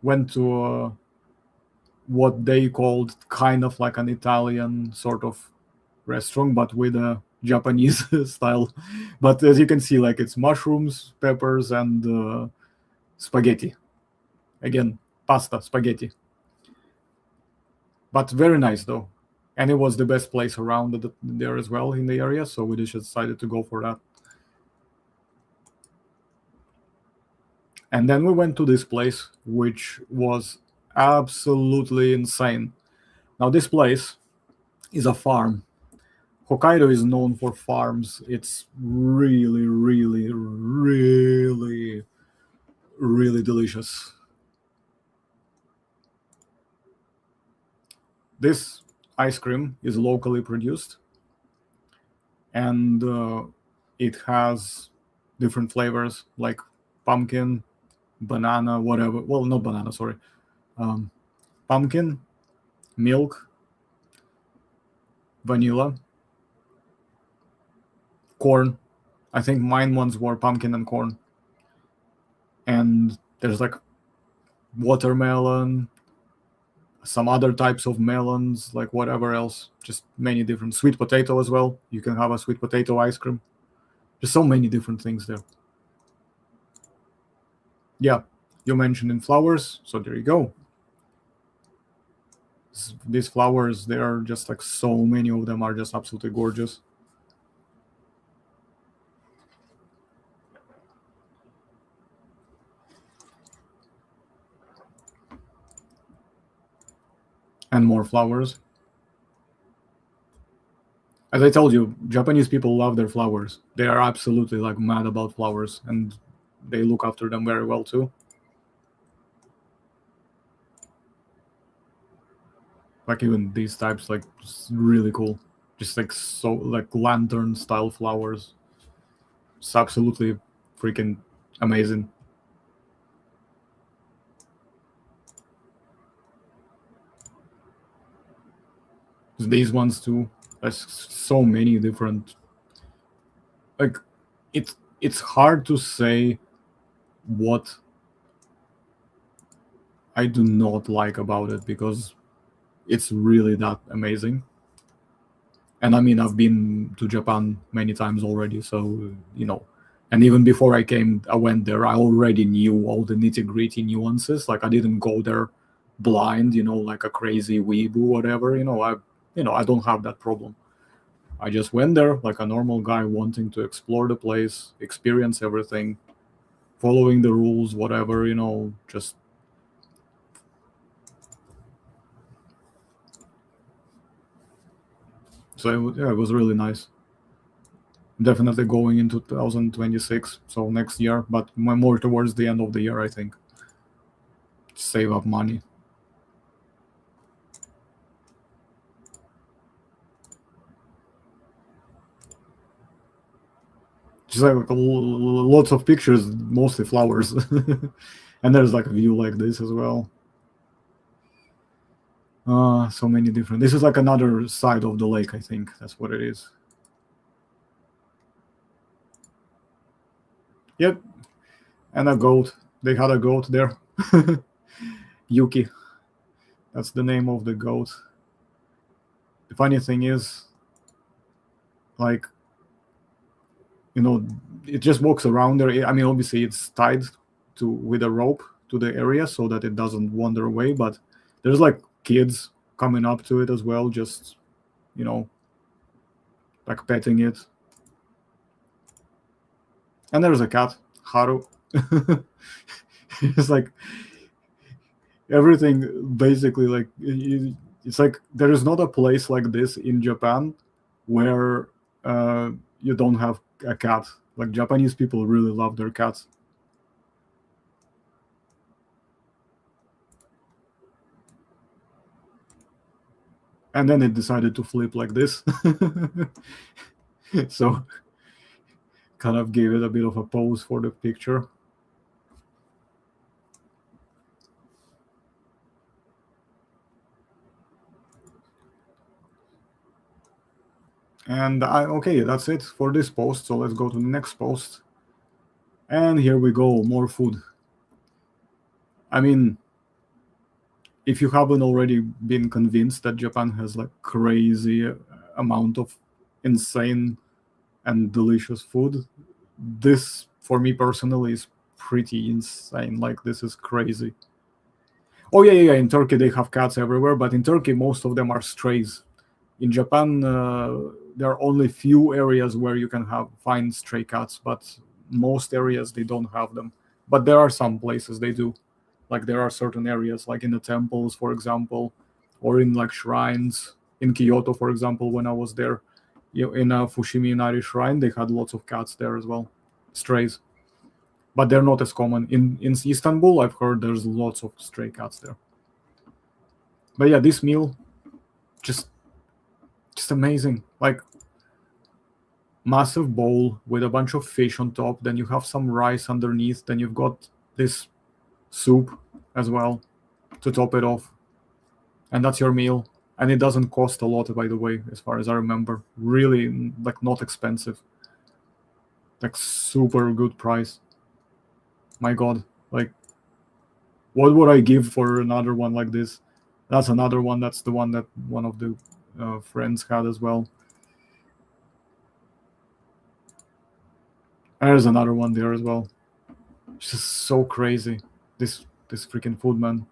Went to what they called kind of like an Italian sort of restaurant, but with a Japanese style. But as you can see, like, it's mushrooms, peppers, and spaghetti. Again, pasta, spaghetti. But very nice, though. And it was the best place around there as well in the area, so we just decided to go for that. And then we went to this place, which was absolutely insane. Now, this place is a farm. Hokkaido is known for farms. It's really, really, really, really delicious. This ice cream is locally produced, and it has different flavors like pumpkin, banana, whatever. Well, not banana, sorry. Pumpkin, milk, vanilla, corn. I think mine ones were pumpkin and corn. And there's like watermelon, some other types of melons, like whatever else, just many different. Sweet potato as well. You can have a sweet potato ice cream. There's so many different things there. Yeah, you mentioned in flowers, so there you go. These flowers, there are just like so many of them are just absolutely gorgeous. And more flowers. As I told you, Japanese people love their flowers. They are absolutely like mad about flowers, and they look after them very well too. Like even these types, like really cool. Just like so like lantern style flowers. It's absolutely freaking amazing. These ones too. There's so many different. Like it's hard to say what I do not like about it because it's really that amazing. And I mean, I've been to Japan many times already, so and even before I went there, I already knew all the nitty-gritty nuances. Like I didn't go there blind, like a crazy weeaboo, whatever. I don't have that problem. I just went there like a normal guy wanting to explore the place, experience everything, following the rules, whatever, just. So it was really nice. Definitely going into 2026, so next year, but more towards the end of the year, I think. Save up money. Just like lots of pictures, mostly flowers. And there's like a view like this as well. So many different. This is like another side of the lake, I think. That's what it is. Yep, and a goat. They had a goat there. Yuki. That's the name of the goat. The funny thing is, like, it just walks around there. I mean, obviously it's tied to with a rope to the area so that it doesn't wander away, but there's like kids coming up to it as well, just like petting it. And there's a cat, Haru. It's like everything basically, like it's like there is not a place like this in Japan where you don't have a cat. Like Japanese people really love their cats. And then it decided to flip like this. So kind of gave it a bit of a pose for the picture. And okay, that's it for this post. So let's go to the next post. And here we go, more food. I mean, if you haven't already been convinced that Japan has like crazy amount of insane and delicious food, this for me personally is pretty insane. Like this is crazy. Oh yeah. In Turkey they have cats everywhere, but in Turkey most of them are strays. In Japan, there are only few areas where you can find stray cats, but most areas they don't have them. But there are some places they do. Like there are certain areas, like in the temples, for example, or in like shrines. In Kyoto, for example, when I was there, in a Fushimi Inari shrine, they had lots of cats there as well, strays. But they're not as common. In Istanbul, I've heard there's lots of stray cats there. But yeah, this meal, just amazing. Like massive bowl with a bunch of fish on top, then you have some rice underneath, then you've got this soup as well to top it off, and that's your meal. And it doesn't cost a lot, by the way, as far as I remember. Really, like, not expensive, like super good price. My god, like, what would I give for another one like this? That's another one. That's the one that one of the friends had as well. And there's another one there as well. It's just so crazy. This freaking food, man.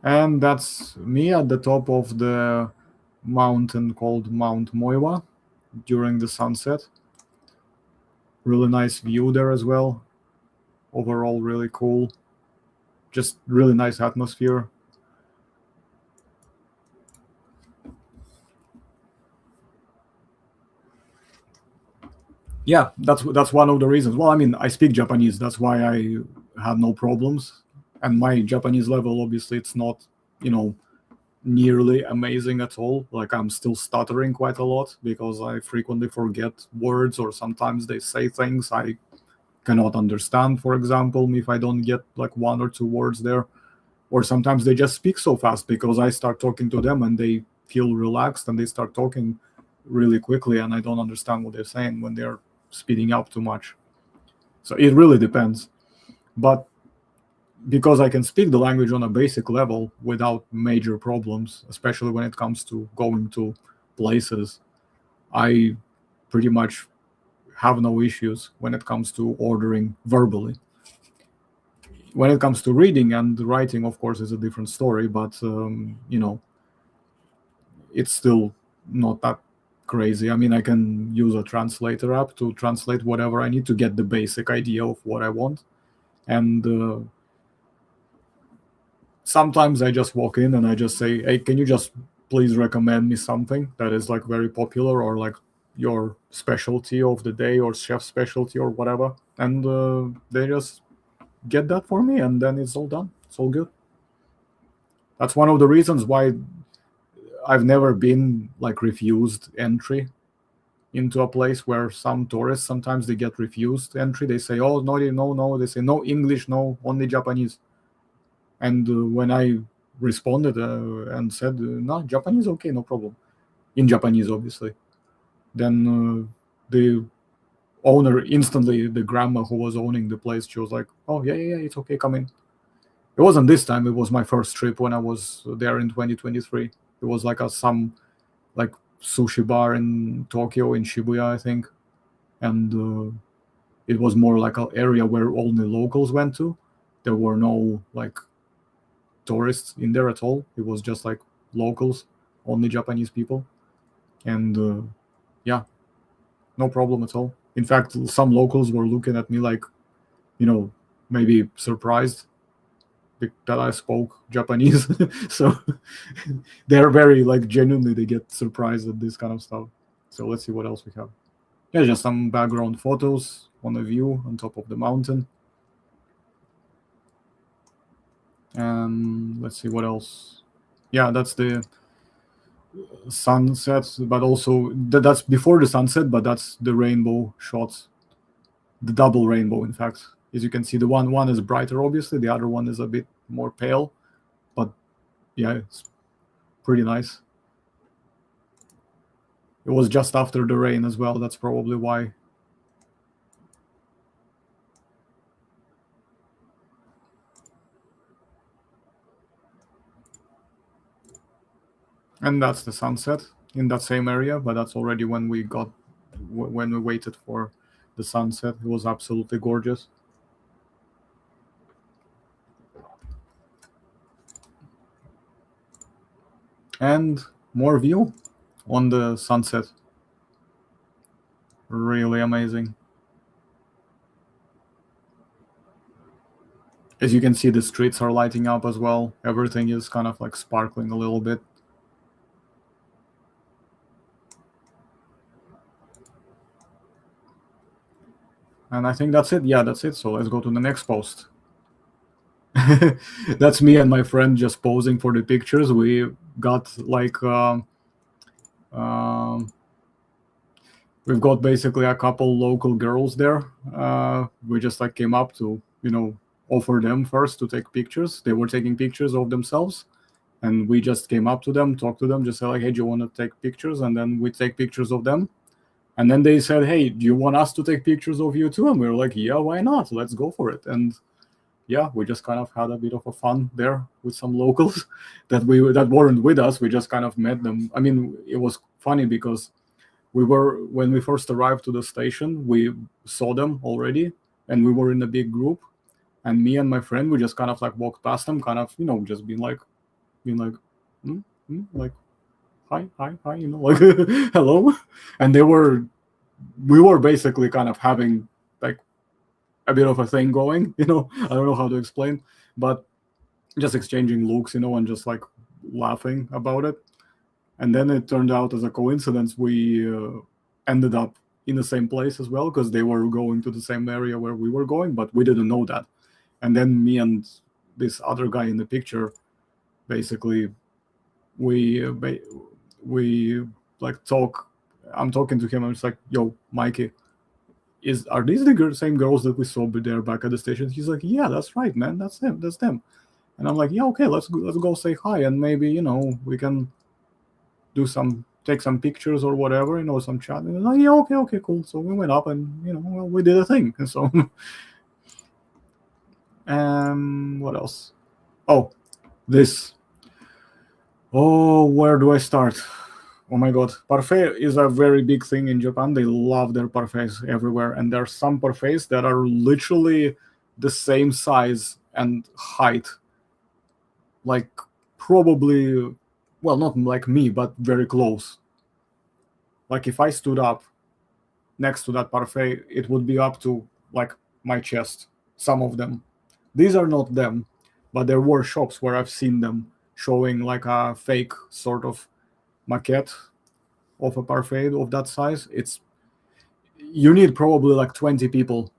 And that's me at the top of the mountain called Mount Moiwa during the sunset. Really nice view there as well. Overall, really cool. Just really nice atmosphere. Yeah, that's one of the reasons. Well, I mean, I speak Japanese. That's why I had no problems. And my Japanese level, obviously, it's not, nearly amazing at all. Like I'm still stuttering quite a lot because I frequently forget words, or sometimes they say things I cannot understand, for example, if I don't get like one or two words there. Or sometimes they just speak so fast because I start talking to them and they feel relaxed and they start talking really quickly, and I don't understand what they're saying when they're speeding up too much. So it really depends. But because I can speak the language on a basic level without major problems, especially when it comes to going to places, I pretty much have no issues when it comes to ordering verbally. When it comes to reading and writing, of course, is a different story, but it's still not that crazy. I mean, I can use a translator app to translate whatever I need to get the basic idea of what I want. And sometimes I just walk in and I just say, hey, can you just please recommend me something that is like very popular, or like your specialty of the day, or chef specialty, or whatever. And they just get that for me, and then it's all done. It's all good. That's one of the reasons why I've never been like refused entry into a place where some tourists sometimes they get refused entry. They say, oh, no. They say, no English, no, only Japanese. And when I responded and said, no, Japanese, okay, no problem. in Japanese, obviously. Then the owner instantly, the grandma who was owning the place, she was like, "Oh yeah, yeah, yeah, it's okay, come in." It wasn't this time. It was my first trip when I was there in 2023. It was like some like sushi bar in Tokyo in Shibuya, I think, and it was more like an area where only locals went to. There were no like tourists in there at all. It was just like locals, only Japanese people, and yeah, no problem at all. In fact, some locals were looking at me like, maybe surprised that I spoke Japanese. So they're very like genuinely they get surprised at this kind of stuff. So let's see what else we have. Yeah, just some background photos on a view on top of the mountain. And let's see what else. Yeah, that's the sunset, but also that's before the sunset, but that's the rainbow shots, the double rainbow. In fact, as you can see, the one is brighter, obviously, the other one is a bit more pale, but yeah, it's pretty nice. It was just after the rain as well. That's probably why. And that's the sunset in that same area, but that's already when we waited for the sunset. It was absolutely gorgeous. And more view on the sunset. Really amazing. As you can see, the streets are lighting up as well. Everything is kind of like sparkling a little bit. And I think that's it. Yeah, that's it. So let's go to the next post. That's me and my friend just posing for the pictures. We got like we've got basically a couple local girls there. We just like came up to offer them first to take pictures. They were taking pictures of themselves, and we just came up to them, talked to them, just said like, "Hey, do you want to take pictures?" And then we take pictures of them. And then they said, "Hey, do you want us to take pictures of you too?" And we were like, "Yeah, why not? Let's go for it." And yeah, we just kind of had a bit of a fun there with some locals that weren't with us. We just kind of met them. I mean, it was funny because when we first arrived to the station, we saw them already, and we were in a big group. And me and my friend, we just kind of like walked past them, kind of just being like, like hi, hi, hi, like hello. And we were basically kind of having like a bit of a thing going. I don't know how to explain, but just exchanging looks, and just like laughing about it. And then it turned out as a coincidence we ended up in the same place as well, because they were going to the same area where we were going, but we didn't know that. And then me and this other guy in the picture, basically, we like talk. I'm talking to him. I'm just like, "Yo, Mikey, are these the same girls that we saw there back at the station?" He's like, "Yeah, that's right, man. That's them." And I'm like, "Yeah, okay, let's go say hi, and maybe we can take some pictures or whatever, some chat." And like, "Yeah, okay, cool." So we went up and well, we did a thing. And so what else? Oh, this. Oh, where do I start? Oh my god, parfait is a very big thing in Japan. They love their parfaits everywhere, and there are some parfaits that are literally the same size and height, like probably, well, not like me, but very close. Like if I stood up next to that parfait, it would be up to like my chest. Some of them. These are not them, but there were shops where I've seen them showing like a fake sort of maquette of a parfait of that size. You need probably like 20 people,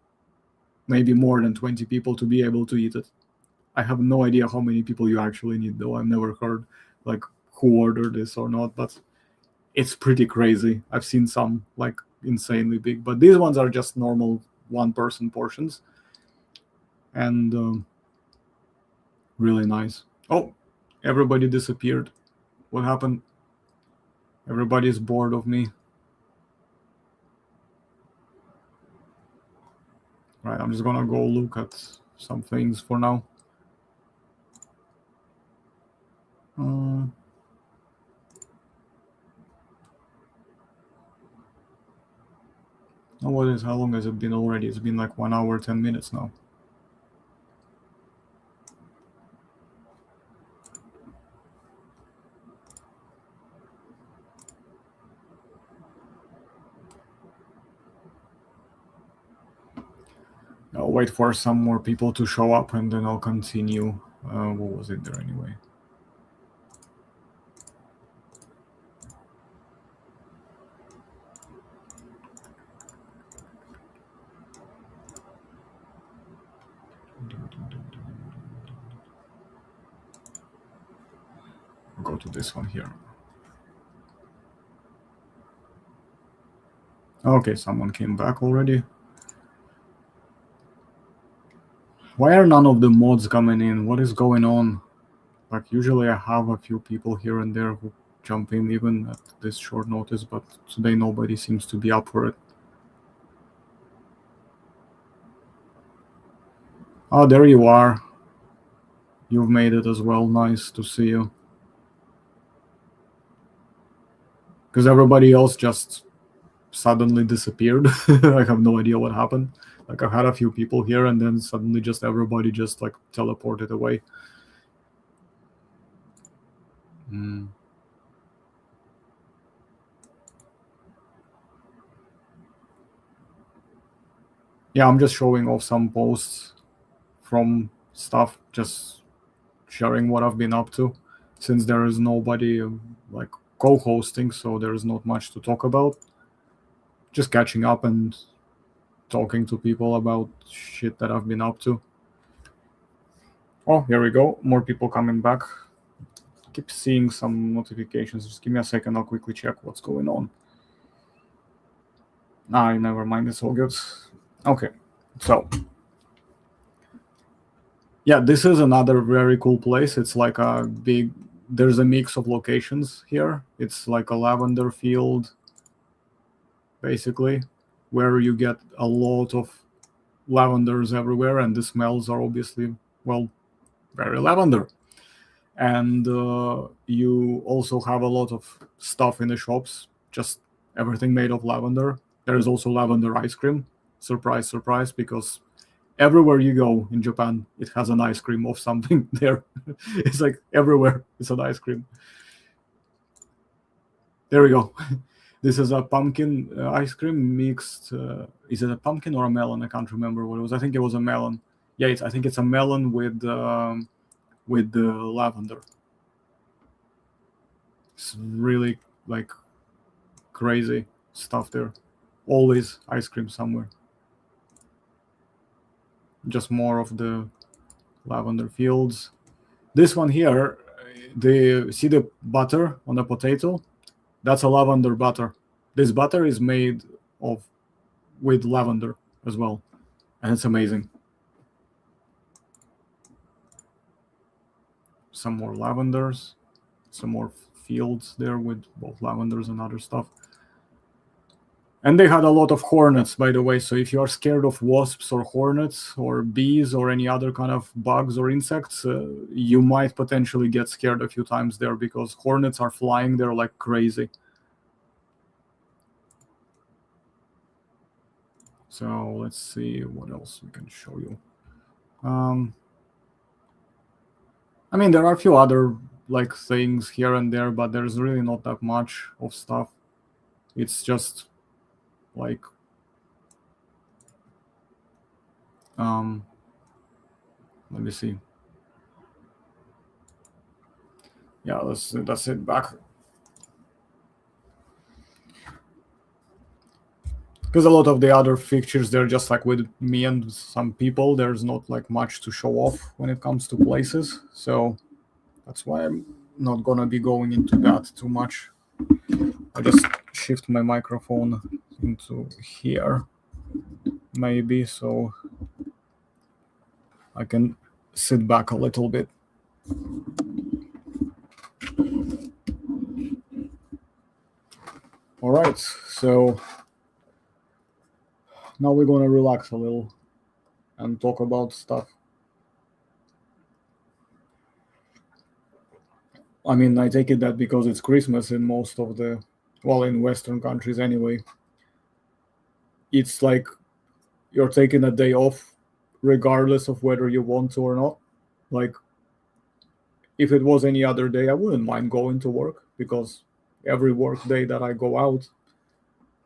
maybe more than 20 people to be able to eat it. I have no idea how many people you actually need, though. I've never heard like who ordered this or not, but it's pretty crazy. I've seen some like insanely big, but these ones are just normal one-person portions, and really nice. Oh, everybody disappeared. What happened? Everybody's bored of me. Right, I'm just gonna go look at some things for now. How long has it been already? It's been like 1 hour, 10 minutes now. I'll wait for some more people to show up and then I'll continue. What was it there anyway? I'll go to this one here. Okay, someone came back already. Why are none of the mods coming in? What is going on? Like, usually I have a few people here and there who jump in even at this short notice, but today nobody seems to be up for it. Oh, there you are. You've made it as well. Nice to see you. Because everybody else just suddenly disappeared. I have no idea what happened. Like, I've had a few people here and then suddenly just everybody just like teleported away. Yeah, I'm just showing off some posts from stuff, just sharing what I've been up to, since there is nobody like co-hosting, so there is not much to talk about. Just catching up and talking to people about shit that I've been up to. Oh, here we go. More people coming back. Keep seeing some notifications. Just give me a second. I'll quickly check what's going on. Never mind. It's all good. Okay, so yeah, this is another very cool place. It's like a big, there's a mix of locations here. It's like a lavender field, basically, where you get a lot of lavenders everywhere, and the smells are obviously, well, very lavender. And you also have a lot of stuff in the shops, just everything made of lavender. There is also lavender ice cream. Surprise, surprise, because everywhere you go in Japan, it has an ice cream of something there. It's like everywhere it's an ice cream. There we go. This is a pumpkin ice cream mixed. Is it a pumpkin or a melon? I can't remember what it was. I think it was a melon. Yeah, I think it's a melon with the lavender. It's really like crazy stuff there. Always ice cream somewhere. Just more of the lavender fields. This one here, see the butter on the potato? That's a lavender butter. This butter is made with lavender as well, and it's amazing. Some more lavenders, some more fields there with both lavenders and other stuff. And they had a lot of hornets, by the way. So if you are scared of wasps or hornets or bees or any other kind of bugs or insects, you might potentially get scared a few times there, because hornets are flying there like crazy. So let's see what else we can show you. I mean, there are a few other like things here and there, but there's really not that much of stuff. It's just like let me see. Yeah, that's it back. Because a lot of the other pictures, they're just like with me and some people. There's not like much to show off when it comes to places. So that's why I'm not gonna be going into that too much. I just shift my microphone into here, maybe, so I can sit back a little bit. All right, so now we're gonna relax a little and talk about stuff. I mean, I take it that because it's Christmas in most of the, well, in Western countries anyway, it's like you're taking a day off regardless of whether you want to or not. Like, if it was any other day, I wouldn't mind going to work because every work day that I go out,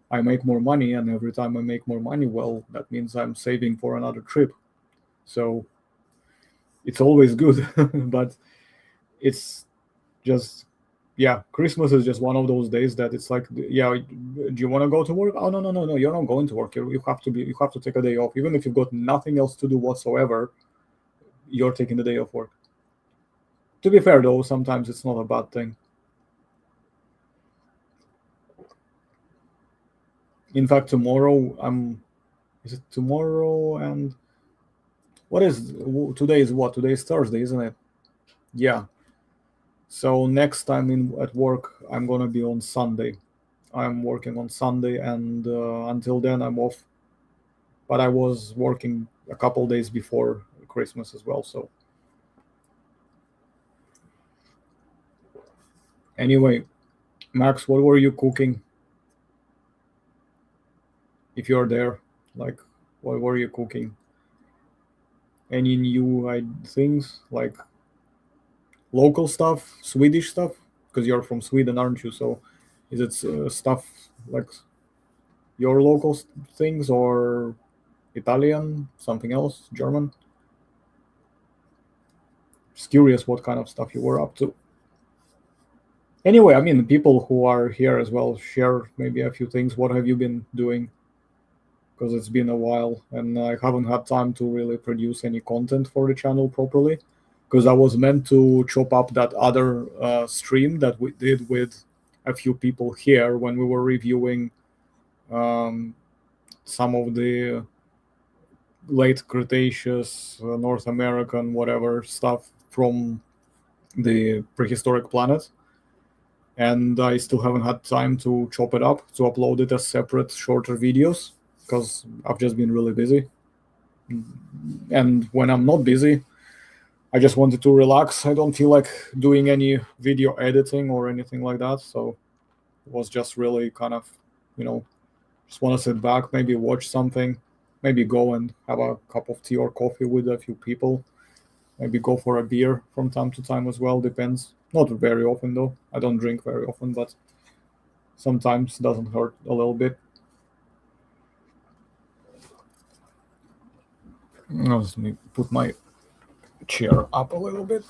I make more money. And every time I make more money, well, that means I'm saving for another trip. So it's always good. But it's just, yeah, Christmas is just one of those days that it's like, yeah, do you want to go to work? Oh, no, no, no, no, you're not going to work. You have to take a day off. Even if you've got nothing else to do whatsoever, you're taking the day off work. To be fair, though, sometimes it's not a bad thing. In fact, tomorrow, is it tomorrow? And what is today? Is what? Today is Thursday, isn't it? Yeah. So next time at work, I'm gonna be on Sunday. I'm working on Sunday, and until then, I'm off. But I was working a couple days before Christmas as well. So anyway, Max, what were you cooking? If you're there, like, what were you cooking? Any new things like local stuff, Swedish stuff? Because you're from Sweden, aren't you? So is it stuff like your local things or Italian, something else, German? Just curious what kind of stuff you were up to. Anyway, I mean, people who are here as well share maybe a few things. What have you been doing? Because it's been a while and I haven't had time to really produce any content for the channel properly. Because I was meant to chop up that other stream that we did with a few people here when we were reviewing um, some of the late Cretaceous, North American, whatever stuff from the prehistoric planet. And I still haven't had time to chop it up to upload it as separate, shorter videos because I've just been really busy. And when I'm not busy, I just wanted to relax. I don't feel like doing any video editing or anything like that. So it was just really kind of, you know, just want to sit back, maybe watch something, maybe go and have a cup of tea or coffee with a few people, maybe go for a beer from time to time as well. Depends. Not very often though. I don't drink very often, but sometimes doesn't hurt a little bit. Let me put my chair up a little bit.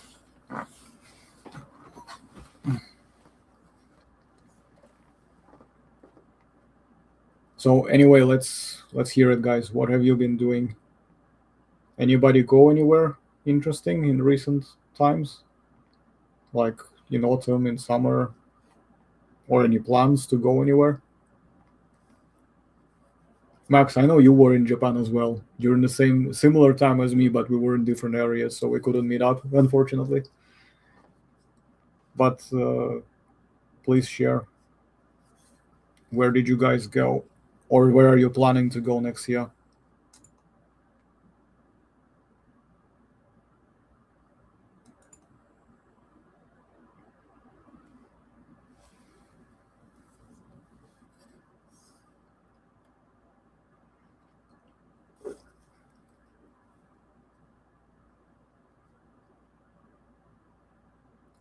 So anyway, let's hear it, guys. What have you been doing? Anybody go anywhere interesting in recent times? Like in autumn, in summer, or any plans to go anywhere? Max, I know you were in Japan as well during the same similar time as me, but we were in different areas, so we couldn't meet up, unfortunately. But please share. Where did you guys go, or where are you planning to go next year?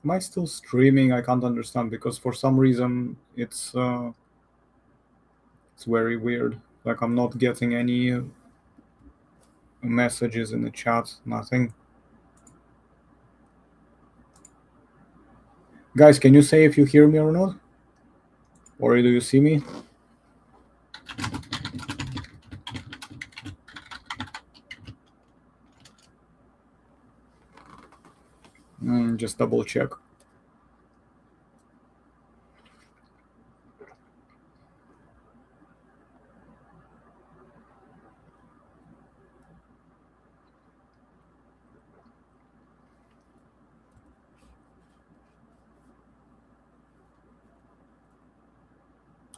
Am I still streaming? I can't understand because for some reason it's very weird. Like I'm not getting any messages in the chat. Nothing. Guys, can you say if you hear me or not, or do you see me? Just double check.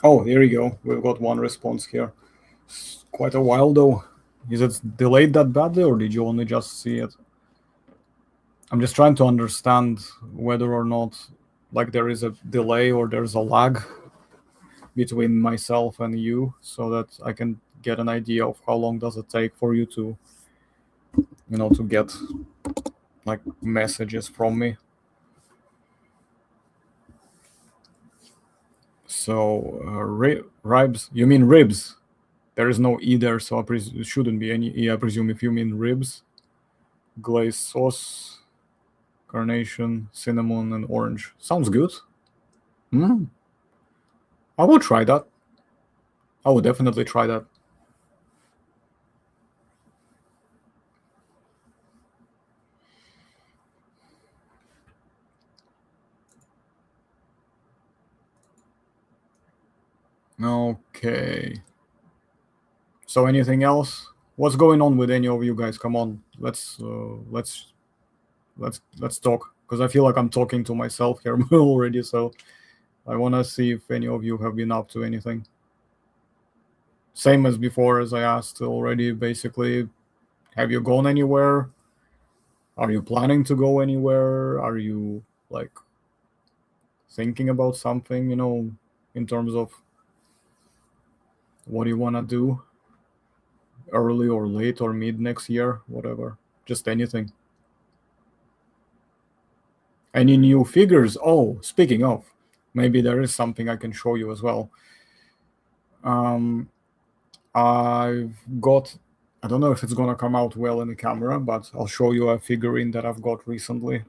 Oh, here we go. We've got one response here. It's quite a while though. Is it delayed that badly, or did you only just see it? I'm just trying to understand whether or not like there is a delay or there's a lag between myself and you, so that I can get an idea of how long does it take for you to, to get like messages from me. So ribs, you mean ribs? There is no either, so it shouldn't be any E. I presume if you mean ribs, glazed sauce, carnation, cinnamon, and orange. Sounds good. Mm. I would try that. I would definitely try that. Okay. So anything else? What's going on with any of you guys? Come on, let's talk, because I feel like I'm talking to myself here already. So I want to see if any of you have been up to anything. Same as before, as I asked already. Basically, have you gone anywhere? Are you planning to go anywhere? Are you like thinking about something? In terms of what do you want to do, early or late or mid next year, whatever. Just anything. Any new figures? Oh, speaking of, maybe there is something I can show you as well. I've got, I don't know if it's gonna come out well in the camera, but I'll show you a figurine that I've got recently.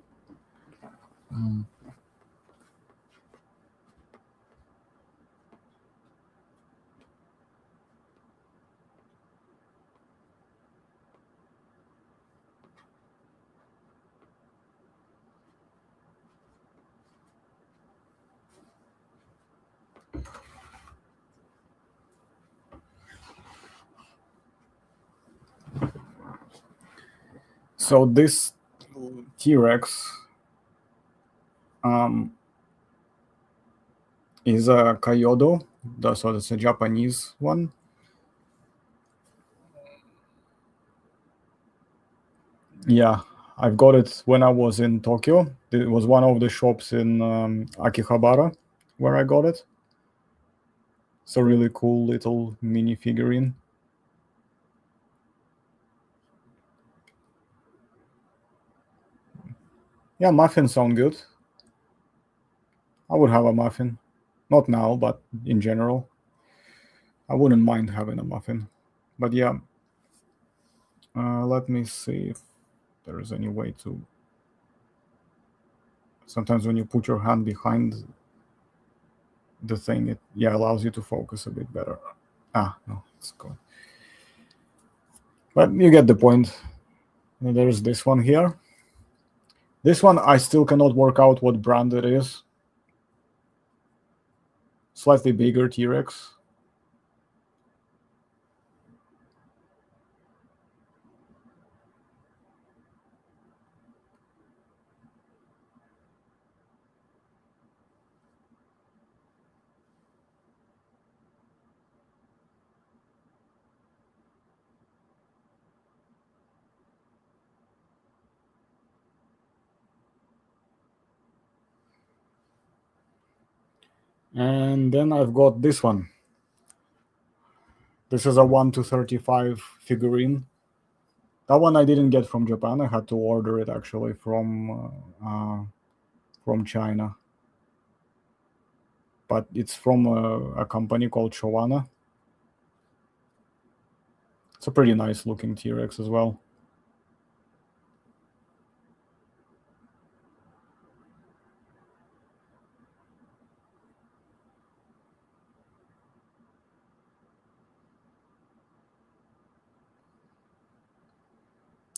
So this T-Rex is a Kyoto, so that's a Japanese one. Yeah, I've got it when I was in Tokyo. It was one of the shops in Akihabara where I got it. It's a really cool little mini figurine. Yeah, muffins sound good. I would have a muffin. Not now, but in general. I wouldn't mind having a muffin. But yeah, let me see if there is any way to. Sometimes when you put your hand behind the thing, it allows you to focus a bit better. No, it's good. But you get the point. There's this one here. This one I still cannot work out what brand it is. Slightly bigger T-Rex. And then I've got this one. This is a 1:35 figurine. That one I didn't get from Japan. I had to order it actually from China. But it's from a company called Showana. It's a pretty nice looking T-Rex as well.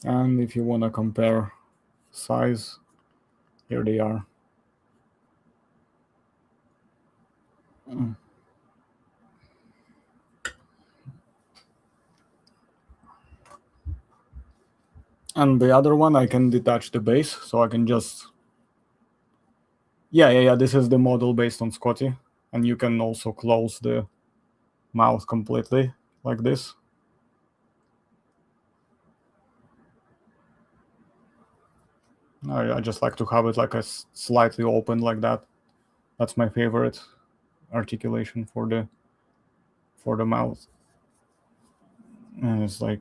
And if you want to compare size, here they are. And the other one, I can detach the base, so I can just... Yeah, this is the model based on Scotty. And you can also close the mouth completely like this. I just like to have it like a slightly open like that. That's my favorite articulation for the mouth. And it's like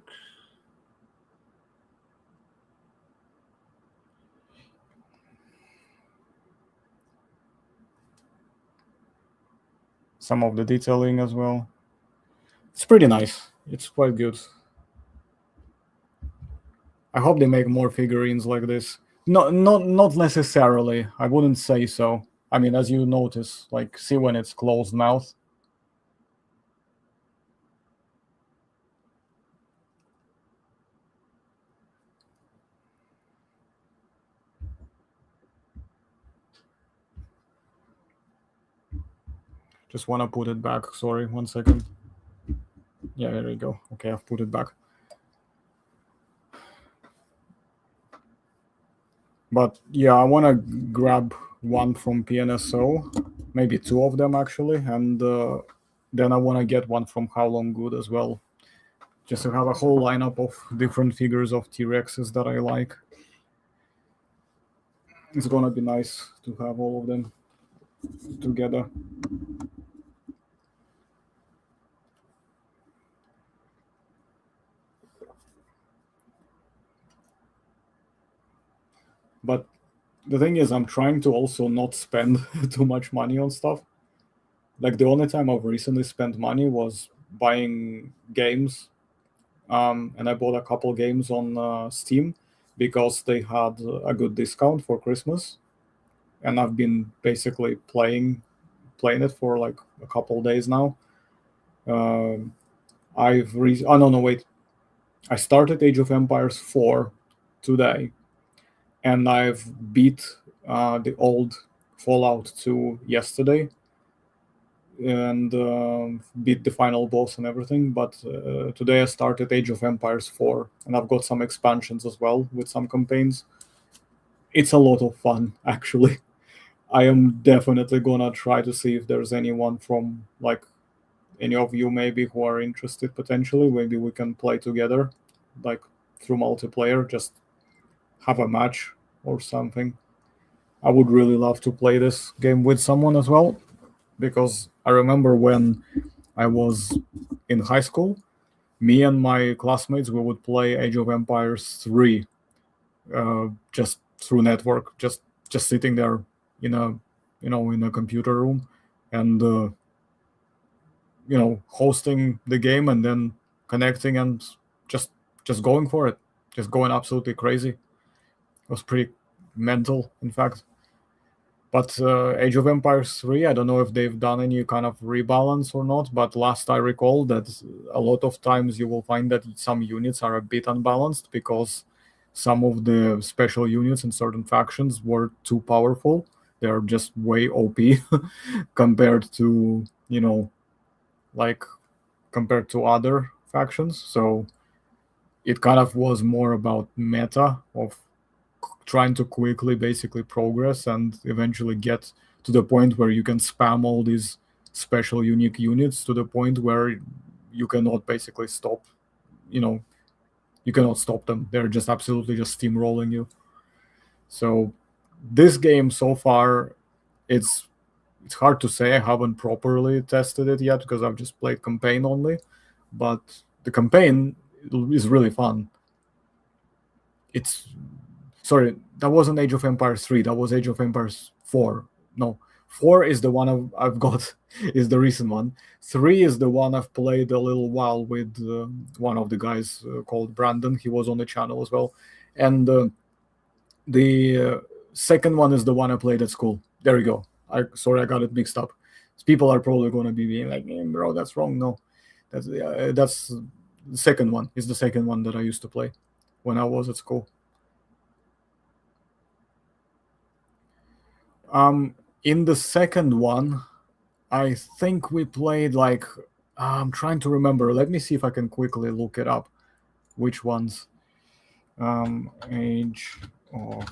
some of the detailing as well. It's pretty nice. It's quite good. I hope they make more figurines like this. Not necessarily. I wouldn't say so. I mean, as you notice, like, see when it's closed mouth. Just want to put it back. Sorry, 1 second. Yeah, there you go. Okay, I've put it back. But yeah, I want to grab one from PNSO, maybe two of them actually, and then I want to get one from Howlong Good as well, just to have a whole lineup of different figures of T-Rexes that I like. It's gonna be nice to have all of them together. But the thing is, I'm trying to also not spend too much money on stuff. Like, the only time I've recently spent money was buying games, and I bought a couple games on Steam because they had a good discount for Christmas, and I've been basically playing it for like a couple days now. Oh no, wait, I started Age of Empires 4 today, and I've beat the old Fallout 2 yesterday, and beat the final boss and everything. But today I started Age of Empires 4, and I've got some expansions as well with some campaigns. It's a lot of fun, actually. I am definitely gonna try to see if there's anyone from, like, any of you maybe who are interested potentially. Maybe we can play together, like, through multiplayer, just have a match or something. I would really love to play this game with someone as well, because I remember when I was in high school, me and my classmates, we would play Age of Empires 3 just through network, just sitting there in a in a computer room, and hosting the game, and then connecting, and just just going for it, just going absolutely crazy. It was pretty mental, in fact. But Age of Empires 3, I don't know if they've done any kind of rebalance or not, but last I recall that a lot of times you will find that some units are a bit unbalanced because some of the special units in certain factions were too powerful. They're just way OP compared to, like, compared to other factions. So it kind of was more about meta of trying to quickly basically progress and eventually get to the point where you can spam all these special unique units to the point where you cannot basically stop, you cannot stop them. They're just absolutely just steamrolling you. So this game so far, it's hard to say. I haven't properly tested it yet because I've just played campaign only, but the campaign is really fun. It's Sorry, that wasn't Age of Empires 3. That was Age of Empires 4. No, 4 is the one I've got, is the recent one. 3 is the one I've played a little while with one of the guys called Brandon. He was on the channel as well. And the second one is the one I played at school. There you go. Sorry, I got it mixed up. People are probably going to be being like, bro, that's wrong. No, that's the second one. Is the second one that I used to play when I was at school. In the second one, I think we played like I'm trying to remember. Let me see if I can quickly look it up. Which ones? Age of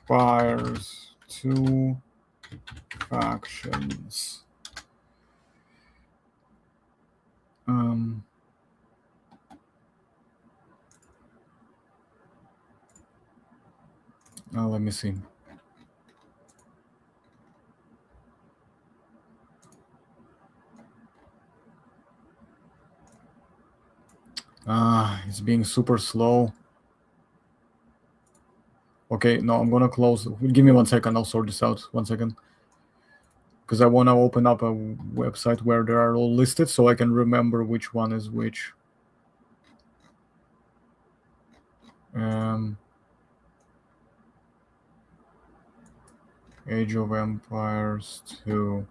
Empires 2 Factions. Let me see. It's being super slow. Okay, no, I'm gonna close. Give me 1 second. I'll sort this out. 1 second. Because I want to open up a website where they are all listed so I can remember which one is which. Age of Empires 2.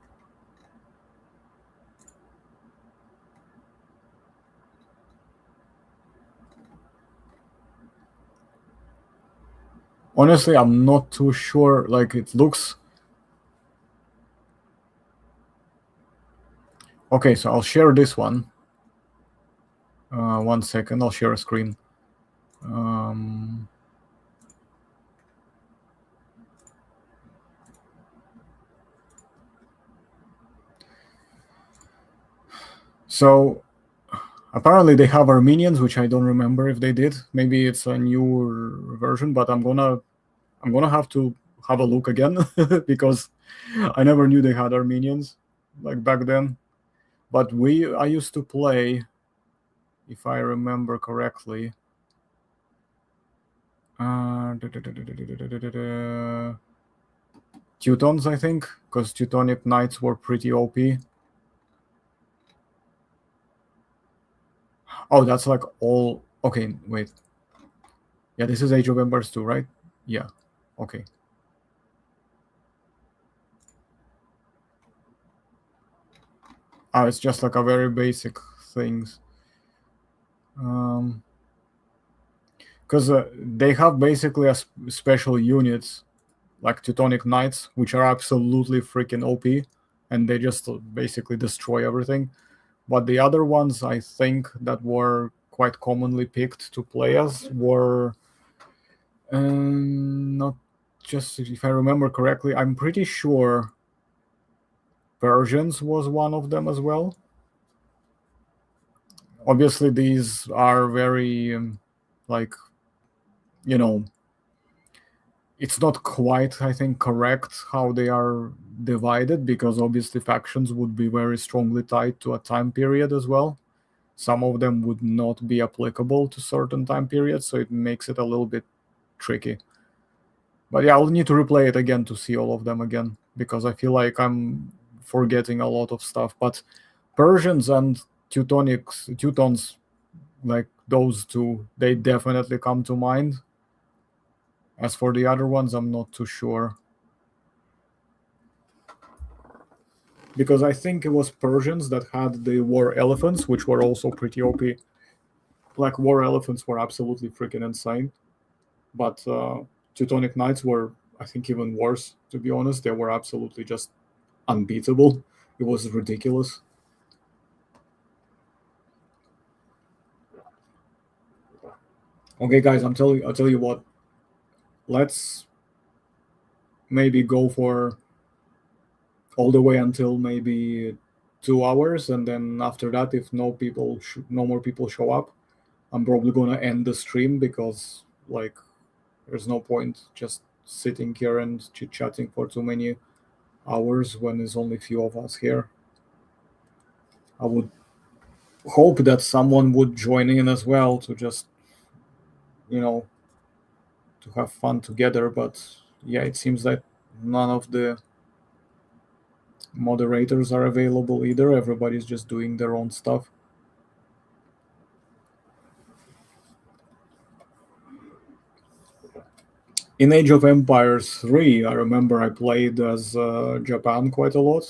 Honestly, I'm not too sure. Like, it looks... Okay, so I'll share this one. 1 second, I'll share a screen. So apparently they have Armenians, which I don't remember if they did. Maybe it's a newer version, but I'm gonna have to have a look again because I never knew they had Armenians like back then. But I used to play, if I remember correctly, Teutons, I think, because Teutonic Knights were pretty OP. Oh, that's like all... Okay, wait. Yeah, this is Age of Empires 2, right? Yeah, okay. It's just like a very basic things. Because they have basically a special units like Teutonic Knights, which are absolutely freaking OP, and they just basically destroy everything. But the other ones, I think, that were quite commonly picked to play as were not just, if I remember correctly, I'm pretty sure Persians was one of them as well. Obviously, these are very, like, you know, it's not quite, I think, correct how they are divided, because obviously factions would be very strongly tied to a time period as well. Some of them would not be applicable to certain time periods, so it makes it a little bit tricky. But yeah, I'll need to replay it again to see all of them again, because I feel like I'm forgetting a lot of stuff. But Persians and Teutons, like those two, they definitely come to mind. As for the other ones, I'm not too sure. Because I think it was Persians that had the war elephants, which were also pretty OP. Like, war elephants were absolutely freaking insane. But Teutonic Knights were, I think, even worse, to be honest. They were absolutely just unbeatable. It was ridiculous. Okay, guys, I'll tell you what. Let's maybe go for all the way until maybe 2 hours, and then after that, if no more people show up, I'm probably gonna end the stream, because like there's no point just sitting here and chit-chatting for too many hours when there's only few of us here. I would hope that someone would join in as well to just, to have fun together. But yeah, it seems that none of the moderators are available either. Everybody's just doing their own stuff. In Age of Empires 3, I remember I played as Japan quite a lot,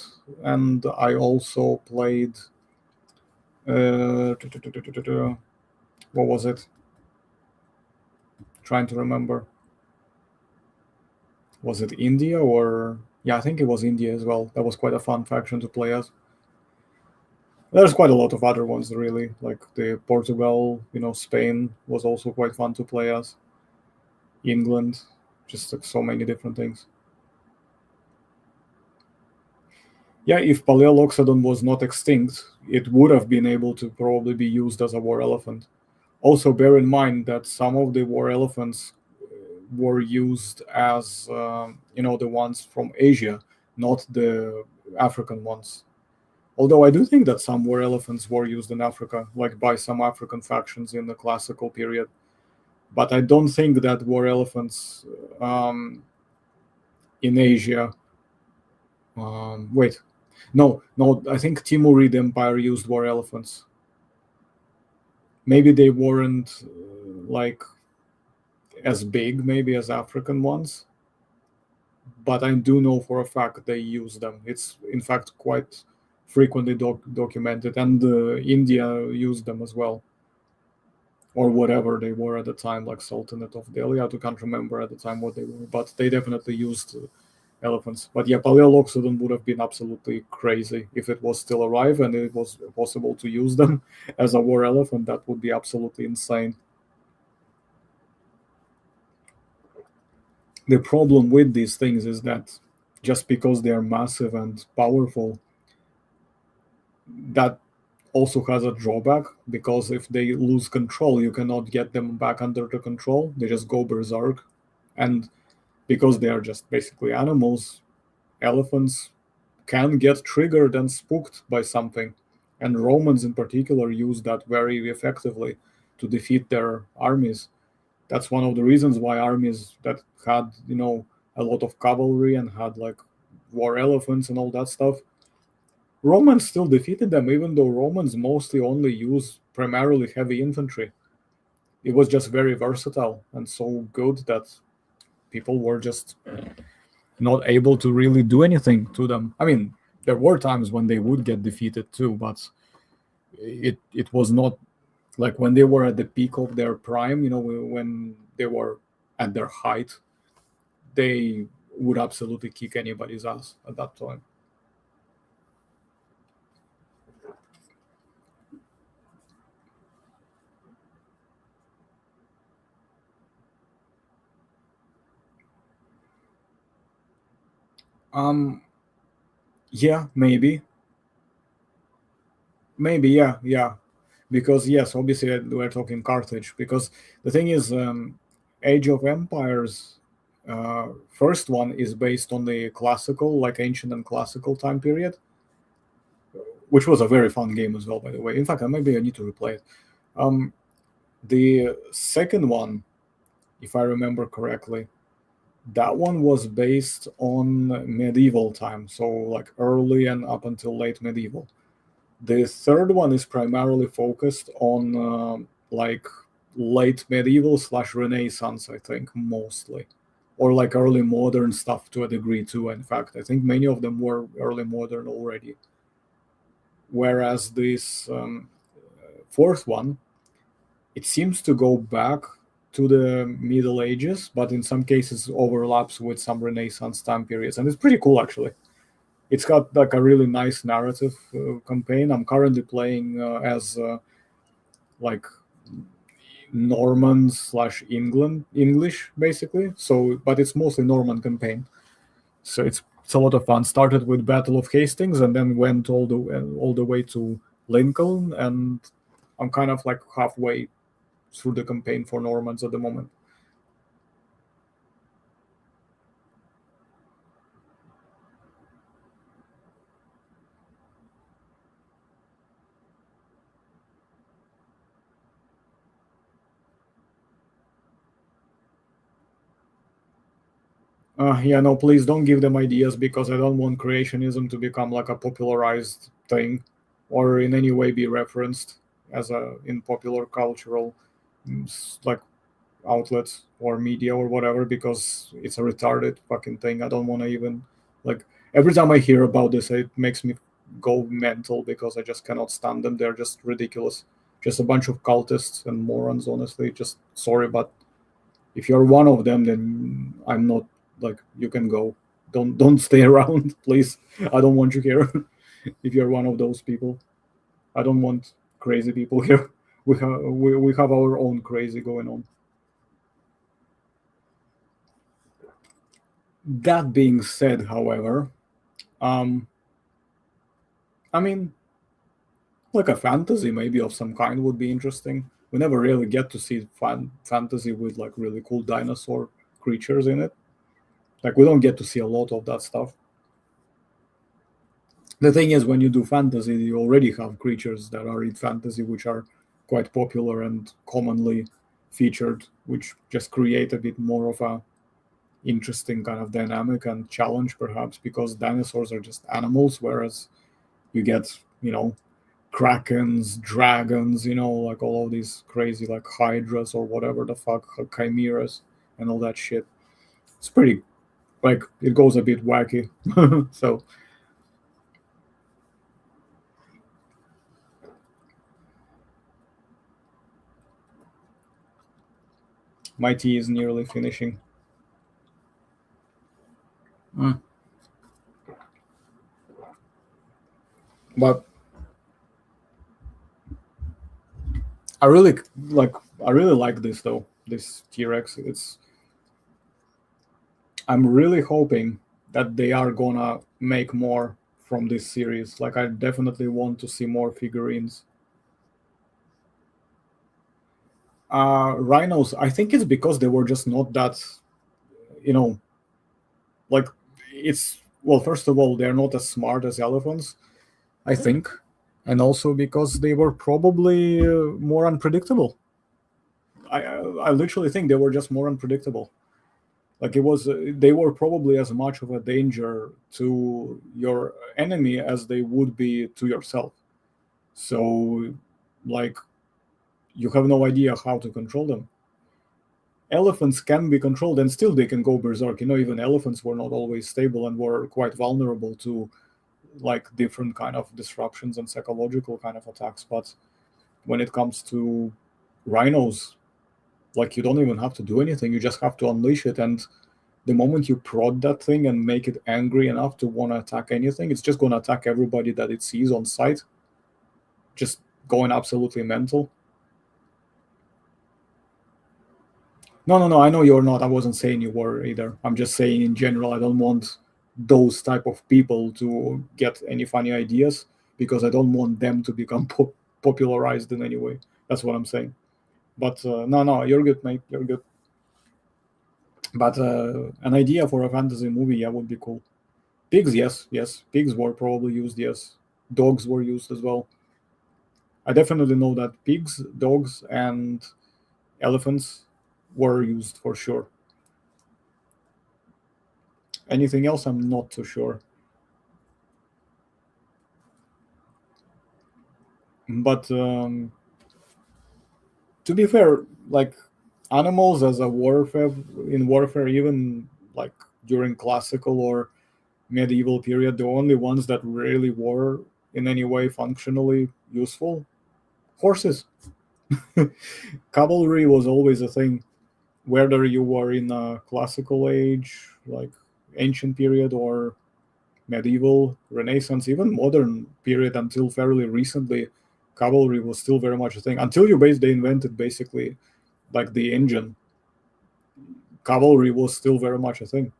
and I also played what was it? Trying to remember. Was it India or... Yeah, I think it was India as well. That was quite a fun faction to play as. There's quite a lot of other ones, really, like the Portugal, Spain was also quite fun to play as. England, just like so many different things. Yeah, if Paleoloxodon was not extinct, it would have been able to probably be used as a war elephant. Also, bear in mind that some of the war elephants were used as, the ones from Asia, not the African ones. Although I do think that some war elephants were used in Africa, like by some African factions in the classical period. But I don't think that war elephants in Asia. Wait, no, I think Timurid Empire used war elephants. Maybe they weren't like as big, maybe as African ones, but I do know for a fact they use them. It's in fact quite frequently documented, and India used them as well, or whatever they were at the time, like Sultanate of Delhi. I can't remember at the time what they were, but they definitely used elephants. But yeah, Paleoloxodon would have been absolutely crazy if it was still alive and it was possible to use them as a war elephant. That would be absolutely insane. The problem with these things is that just because they are massive and powerful, that also has a drawback, because if they lose control, you cannot get them back under the control. They just go berserk. And because they are just basically animals, elephants can get triggered and spooked by something. And Romans in particular use that very effectively to defeat their armies. That's one of the reasons why armies that had, a lot of cavalry and had like war elephants and all that stuff, Romans still defeated them, even though Romans mostly only use primarily heavy infantry. It was just very versatile and so good that people were just not able to really do anything to them. I mean, there were times when they would get defeated too, but it was not like when they were at the peak of their prime, when they were at their height, they would absolutely kick anybody's ass at that time. Um, yeah, maybe, yeah, because yes, obviously we're talking Carthage. Because the thing is, Age of Empires, first one is based on the classical, like ancient and classical time period, which was a very fun game as well, by the way. In fact, maybe I need to replay it. Um, the second one, if I remember correctly, that one was based on medieval time, so like early and up until late medieval. The third one is primarily focused on like late medieval slash Renaissance, I think, mostly, or like early modern stuff to a degree too. In fact, I think many of them were early modern already. Whereas this fourth one, it seems to go back to the Middle Ages, but in some cases overlaps with some Renaissance time periods, and it's pretty cool actually. It's got like a really nice narrative campaign. I'm currently playing as like Norman slash England English basically. So, but it's mostly Norman campaign. So it's a lot of fun. Started with Battle of Hastings and then went all the way to Lincoln, and I'm kind of like halfway through the campaign for Normans at the moment. Yeah, no, please don't give them ideas, because I don't want creationism to become like a popularized thing or in any way be referenced as a in popular cultural like outlets or media or whatever, because it's a retarded fucking thing. I don't want to even like every time I hear about this, it makes me go mental because I just cannot stand them. They're just ridiculous. Just a bunch of cultists and morons, honestly. Just sorry, but if you're one of them, then I'm not like you can go. Don't stay around, please. I don't want you here. If you're one of those people, I don't want crazy people here. We have our own crazy going on. That being said, however, um, I mean, like a fantasy maybe of some kind would be interesting. We never really get to see fantasy with like really cool dinosaur creatures in it. Like we don't get to see a lot of that stuff. The thing is, when you do fantasy, you already have creatures that are in fantasy, which are quite popular and commonly featured, which just create a bit more of a interesting kind of dynamic and challenge, perhaps, because dinosaurs are just animals, whereas you get, krakens, dragons, like all of these crazy like hydras or whatever the fuck, chimeras, and all that shit. It's pretty like it goes a bit wacky. So my tea is nearly finishing. Mm. But I really like I really like this though. This T-Rex. I'm really hoping that they are gonna make more from this series. Like I definitely want to see more figurines. Rhinos, I think it's because they were just not that, you know, like it's well, first of all, they're not as smart as elephants, I think, and also because they were probably more unpredictable. I literally think they were just more unpredictable. Like it was, they were probably as much of a danger to your enemy as they would be to yourself. So, like, you have no idea how to control them. Elephants can be controlled, and still they can go berserk. Even elephants were not always stable and were quite vulnerable to like different kind of disruptions and psychological kind of attacks. But when it comes to rhinos, like you don't even have to do anything. You just have to unleash it, and the moment you prod that thing and make it angry enough to want to attack anything, it's just going to attack everybody that it sees on sight, just going absolutely mental. No, no, no. I know you're not. I wasn't saying you were either. I'm just saying in general, I don't want those type of people to get any funny ideas because I don't want them to become popularized in any way. That's what I'm saying. But no, no, you're good, mate. You're good. But an idea for a fantasy movie, yeah, would be cool. Pigs, yes, yes. Pigs were probably used, yes. Dogs were used as well. I definitely know that pigs, dogs, and elephants were used for sure. Anything else, I'm not too sure. But to be fair, like animals as a warfare in warfare, even like during classical or medieval period, the only ones that really were in any way functionally useful, horses. Cavalry was always a thing, whether you were in a classical age, like ancient period, or medieval, Renaissance, even modern period until fairly recently, cavalry was still very much a thing. Until they invented basically like the engine, cavalry was still very much a thing.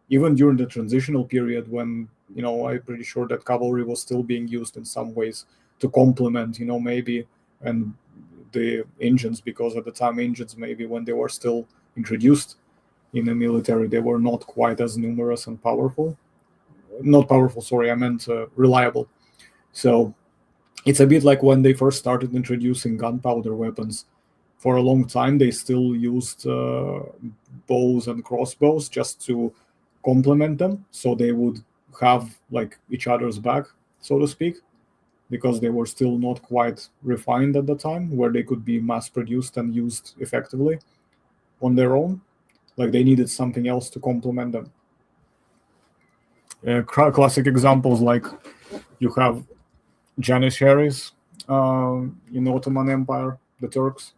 Even during the transitional period, when I'm pretty sure that cavalry was still being used in some ways to complement, maybe and the engines, because at the time engines maybe when they were still introduced in the military, they were not quite as numerous and powerful. Not powerful, sorry, I meant reliable. So it's a bit like when they first started introducing gunpowder weapons. For a long time, they still used bows and crossbows just to complement them, so they would have like each other's back, so to speak, because they were still not quite refined at the time, where they could be mass produced and used effectively on their own. Like they needed something else to complement them. Classic examples like you have Janissaries in the Ottoman Empire, the Turks.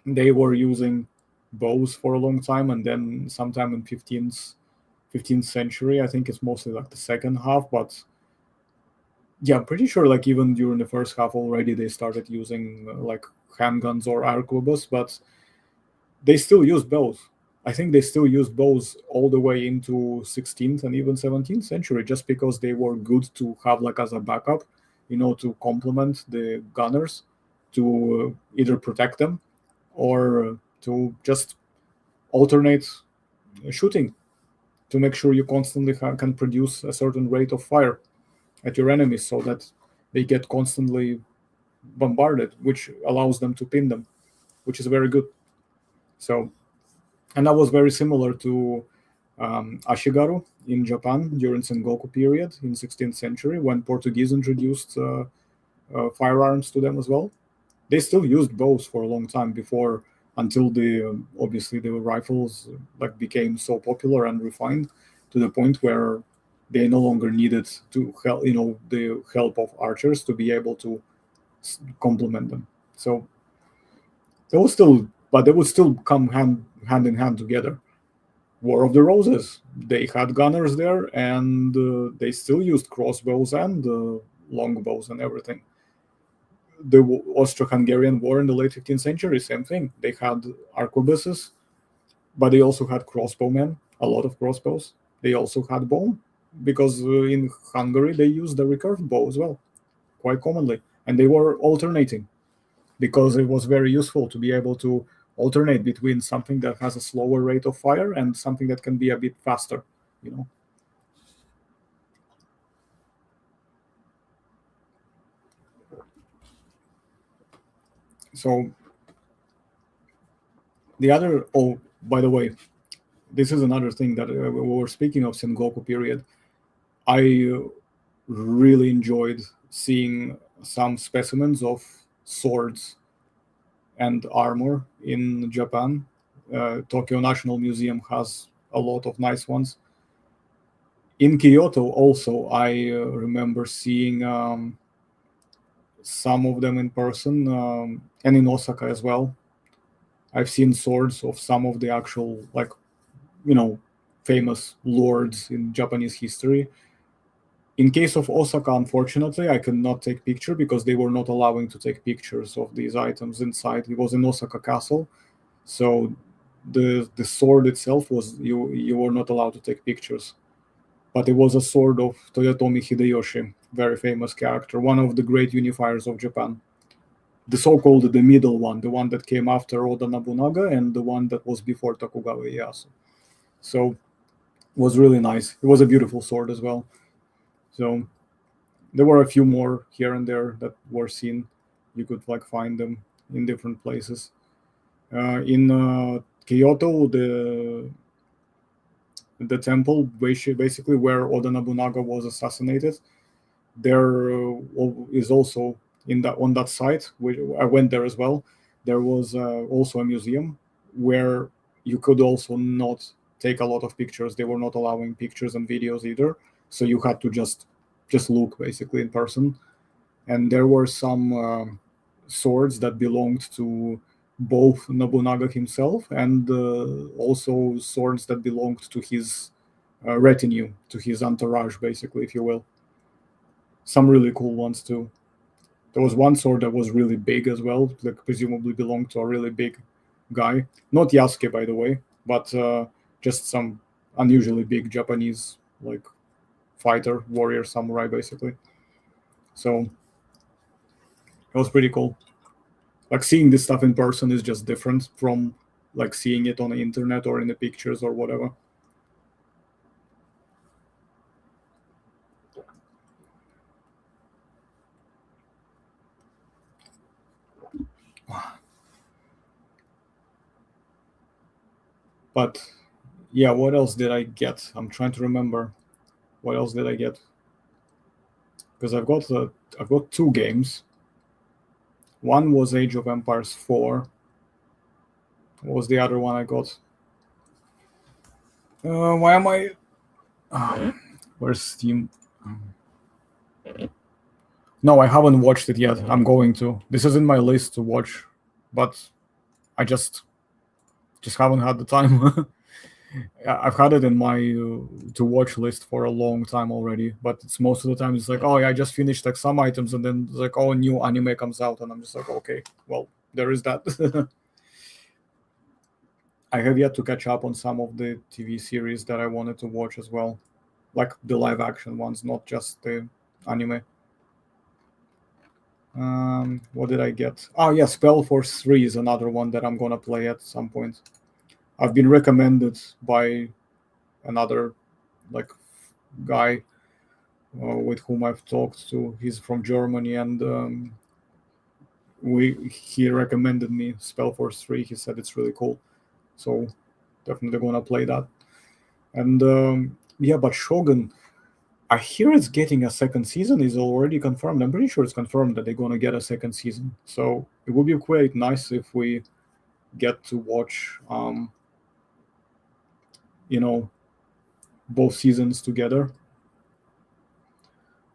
They were using bows for a long time, and then sometime in 15th century, I think it's mostly like the second half, but yeah, I'm pretty sure like even during the first half already they started using like handguns or arquebus, but they still use bows. I think they still used bows all the way into 16th and even 17th century, just because they were good to have like as a backup, to complement the gunners, to either protect them or to just alternate shooting, to make sure you constantly can produce a certain rate of fire at your enemies so that they get constantly bombarded, which allows them to pin them, which is very good. So, and that was very similar to Ashigaru in Japan during Sengoku period in 16th century, when Portuguese introduced firearms to them as well. They still used bows for a long time before, until obviously the rifles like became so popular and refined to the point where they no longer needed to help, the help of archers to be able to complement them. So they would still come hand in hand together. War of the Roses, they had gunners there, and they still used crossbows and longbows and everything. The Austro-Hungarian War in the late 15th century, same thing. They had arquebuses, but they also had crossbowmen, a lot of crossbows. They also had bow, because in Hungary they used the recurved bow as well, quite commonly, and they were alternating, because it was very useful to be able to alternate between something that has a slower rate of fire and something that can be a bit faster, So by the way, this is another thing that we were speaking of Sengoku period. I really enjoyed seeing some specimens of swords and armor in Japan. Tokyo National Museum has a lot of nice ones. In Kyoto also, I remember seeing some of them in person, and in Osaka as well. I've seen swords of some of the actual, famous lords in Japanese history. In case of Osaka, unfortunately, I could not take picture because they were not allowing to take pictures of these items inside. It was in Osaka Castle, so the sword itself was, you were not allowed to take pictures. But it was a sword of Toyotomi Hideyoshi, very famous character, one of the great unifiers of Japan. The so-called the middle one, the one that came after Oda Nobunaga, and the one that was before Tokugawa Ieyasu. So it was really nice. It was a beautiful sword as well. So there were a few more here and there that were seen. You could find them in different places. In Kyoto, the temple basically where Oda Nobunaga was assassinated, there is also on that site, which I went there as well. There was also a museum where you could also not take a lot of pictures. They were not allowing pictures and videos either, so you had to just look basically in person. And there were some swords that belonged to both Nobunaga himself and also swords that belonged to his retinue, to his entourage, basically, if you will. Some really cool ones too. There was one sword that was really big as well, presumably belonged to a really big guy. Not Yasuke, by the way, but just some unusually big Japanese fighter, warrior, samurai, basically. So it was pretty cool. Seeing this stuff in person is just different from seeing it on the internet or in the pictures or whatever. But yeah, what else did I get? I'm trying to remember. What else did I get? Because I've got two games. One was Age of Empires 4. What was the other one I got? Why am I? Where's Steam? No, I haven't watched it yet. I'm going to. This is in my list to watch, but I just haven't had the time. I've had it in my to watch list for a long time already, but it's most of the time it's oh yeah, I just finished some items, and then it's oh, a new anime comes out, and I'm just okay, well, there is that. I have yet to catch up on some of the TV series that I wanted to watch as well, like the live action ones, not just the anime. What did I get? Oh yeah, Spellforce 3 is another one that I'm gonna play at some point. I've been recommended by another like guy with whom I've talked to. He's from Germany, and he recommended me Spellforce 3. He said it's really cool, so definitely gonna play that. And yeah, but Shogun, I hear it's getting a second season. Is already confirmed. I'm pretty sure it's confirmed that they're gonna get a second season. So it would be quite nice if we get to watch, both seasons together.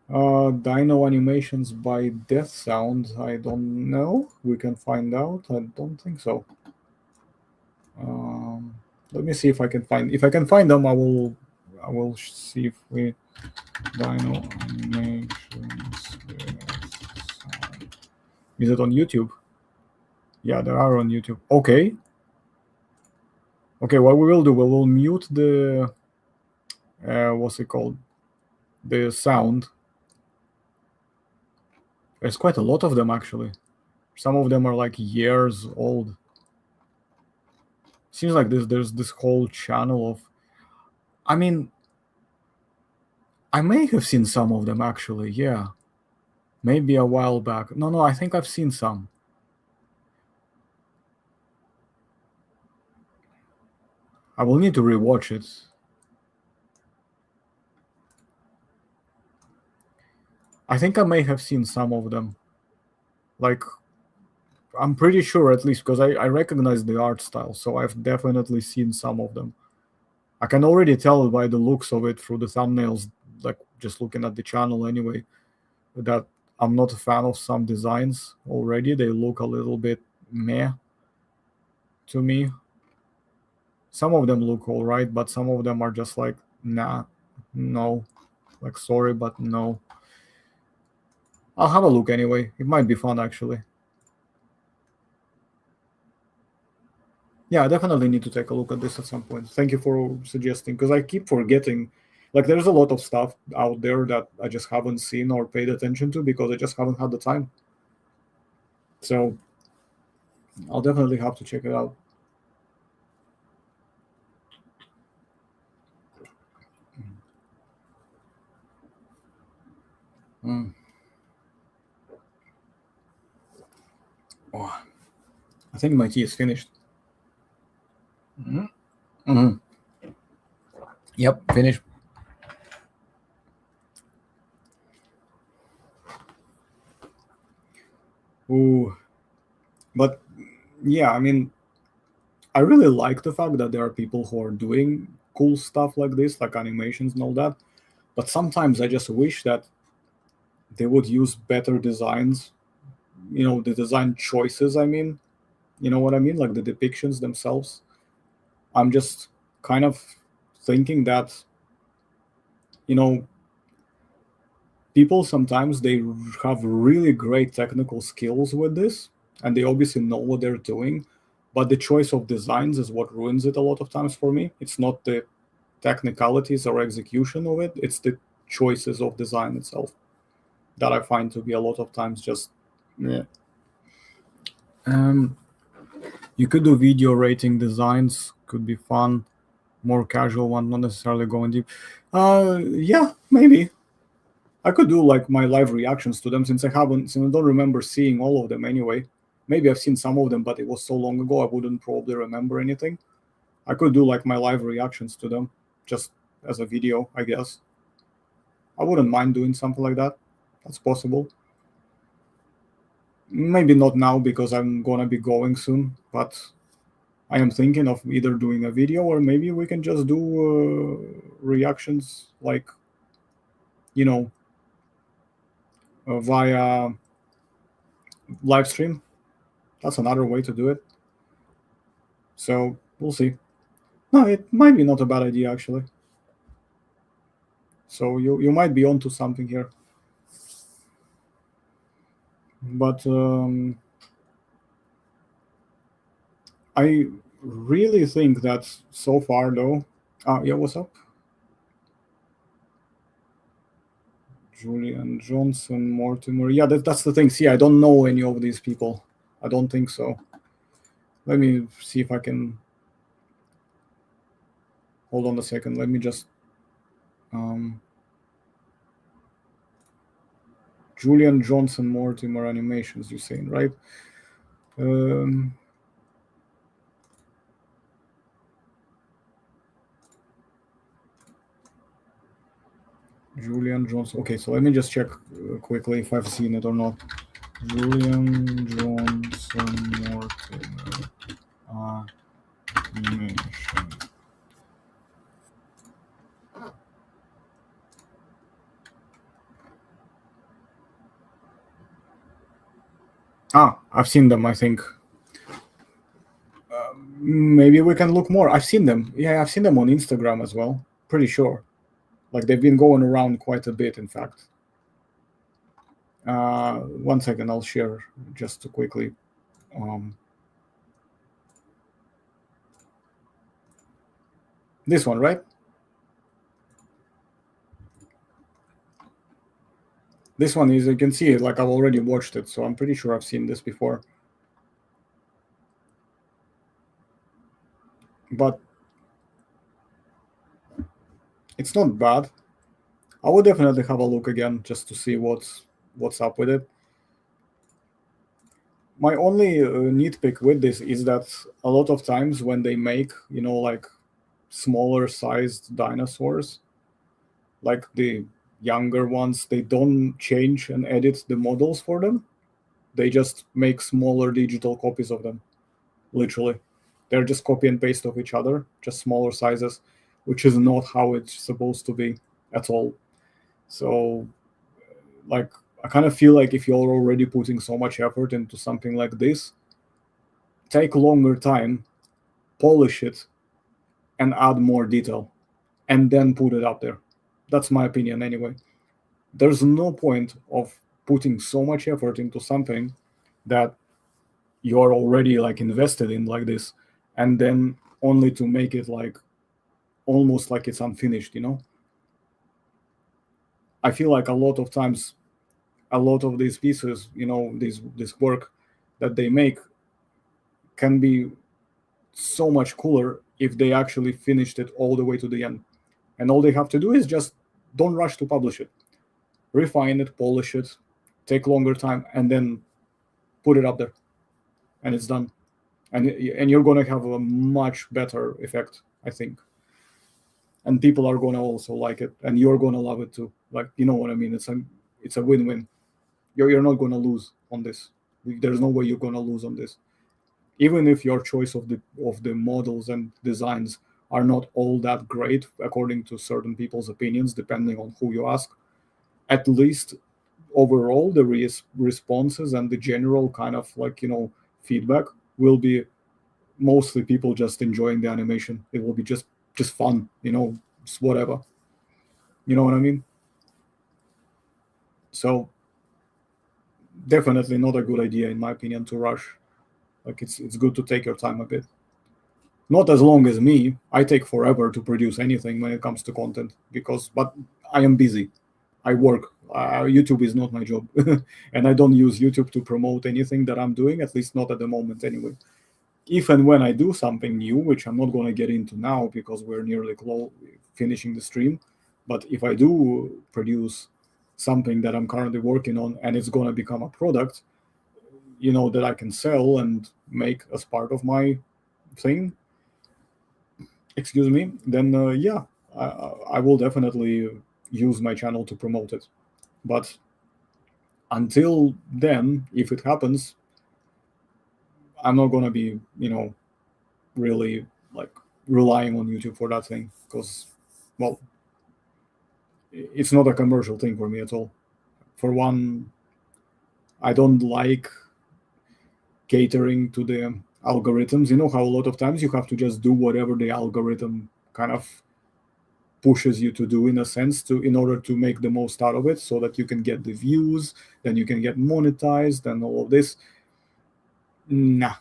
Dino animations by Death Sound. I don't know. We can find out. I don't think so. Let me see if I can find. If I can find them, I will see if we Dino animations. Is it on YouTube? Yeah, they are on YouTube. Okay. Okay, what we will do, we will mute the what's it called? The sound. There's quite a lot of them actually. Some of them are like years old. Seems like there's this whole channel of, I mean, I may have seen some of them actually, yeah. Maybe a while back. No, I think I've seen some. I will need to rewatch it. I think I may have seen some of them. Like, I'm pretty sure at least, because I recognize the art style, so I've definitely seen some of them. I can already tell by the looks of it through the thumbnails, like just looking at the channel anyway, that I'm not a fan of some designs already. They look a little bit meh to me. Some of them look all right, but some of them are just like, nah, no. Like, sorry, but no. I'll have a look anyway. It might be fun, actually. Yeah, I definitely need to take a look at this at some point. Thank you for suggesting, because I keep forgetting. Like, there's a lot of stuff out there that I just haven't seen or paid attention to because I just haven't had the time. So I'll definitely have to check it out. Mm. Oh, I think my tea is finished. Mm-hmm. Yep, finished. Ooh. But yeah, I mean, I really like the fact that there are people who are doing cool stuff like this, like animations and all that. But sometimes I just wish that they would use better designs, the design choices. I mean, you know what I mean? Like the depictions themselves. I'm just kind of thinking that, people sometimes they have really great technical skills with this, and they obviously know what they're doing, but the choice of designs is what ruins it a lot of times for me. It's not the technicalities or execution of it, it's the choices of design itself that I find to be a lot of times just, yeah. You could do video rating designs, could be fun, more casual one, not necessarily going deep. Yeah, maybe I could do like my live reactions to them, since I don't remember seeing all of them anyway. Maybe I've seen some of them, but it was so long ago I wouldn't probably remember anything. I could do like my live reactions to them just as a video, I guess. I wouldn't mind doing something like that. That's possible. Maybe not now because I'm gonna be going soon, but I am thinking of either doing a video or maybe we can just do reactions like, via live stream. That's another way to do it. So we'll see. No, it might be not a bad idea actually. So you might be onto something here. But I really think that so far, though. Yeah, what's up? Julian Johnson, Mortimer. Yeah, that's the thing. See, I don't know any of these people. I don't think so. Let me see if I can. Hold on a second. Let me just. Julian Johnson, Mortimer Animations, you're saying, right? Julian Johnson. Okay, so let me just check quickly if I've seen it or not. Julian Johnson, Mortimer Animation. I've seen them, I think. Maybe we can look more. I've seen them. Yeah, I've seen them on Instagram as well. Pretty sure. Like they've been going around quite a bit, in fact. 1 second, I'll share just to quickly. This one, right? This one is, you can see it, like I've already watched it, so I'm pretty sure I've seen this before. But it's not bad. I would definitely have a look again just to see what's up with it. My only nitpick with this is that a lot of times when they make, like smaller sized dinosaurs, like the younger ones, they don't change and edit the models for them. They just make smaller digital copies of them, literally. They're just copy and paste of each other, just smaller sizes, which is not how it's supposed to be at all. So, like, I kind of feel like if you're already putting so much effort into something like this, take longer time, polish it, and add more detail, and then put it up there. That's my opinion, anyway. There's no point of putting so much effort into something that you're already like invested in like this, and then only to make it like almost like it's unfinished. I feel like a lot of times, a lot of these pieces, this work that they make can be so much cooler if they actually finished it all the way to the end. And all they have to do is just don't rush to publish it. Refine it, polish it, take longer time, and then put it up there. And it's done. And you're going to have a much better effect, I think. And people are going to also like it, and you're going to love it too. Like, you know what I mean? It's a win-win. You're not going to lose on this. There's no way you're going to lose on this. Even if your choice of the models and designs are not all that great according to certain people's opinions, depending on who you ask, at least overall the responses and the general kind of like feedback will be mostly people just enjoying the animation. It will be just fun, just whatever. You know what I mean? So definitely not a good idea, in my opinion, to rush. Like it's good to take your time a bit. Not as long as me. I take forever to produce anything when it comes to content but I am busy. I work. YouTube is not my job, and I don't use YouTube to promote anything that I'm doing. At least not at the moment, anyway. If and when I do something new, which I'm not going to get into now because we're nearly finishing the stream, but if I do produce something that I'm currently working on and it's going to become a product, that I can sell and make as part of my thing, excuse me, then yeah, I will definitely use my channel to promote it. But until then, if it happens, I'm not going to be, really like relying on YouTube for that thing because, well, it's not a commercial thing for me at all. For one, I don't like catering to the algorithms. You know how a lot of times you have to just do whatever the algorithm kind of pushes you to do, in a sense, in order to make the most out of it so that you can get the views, then you can get monetized and all of this. Nah.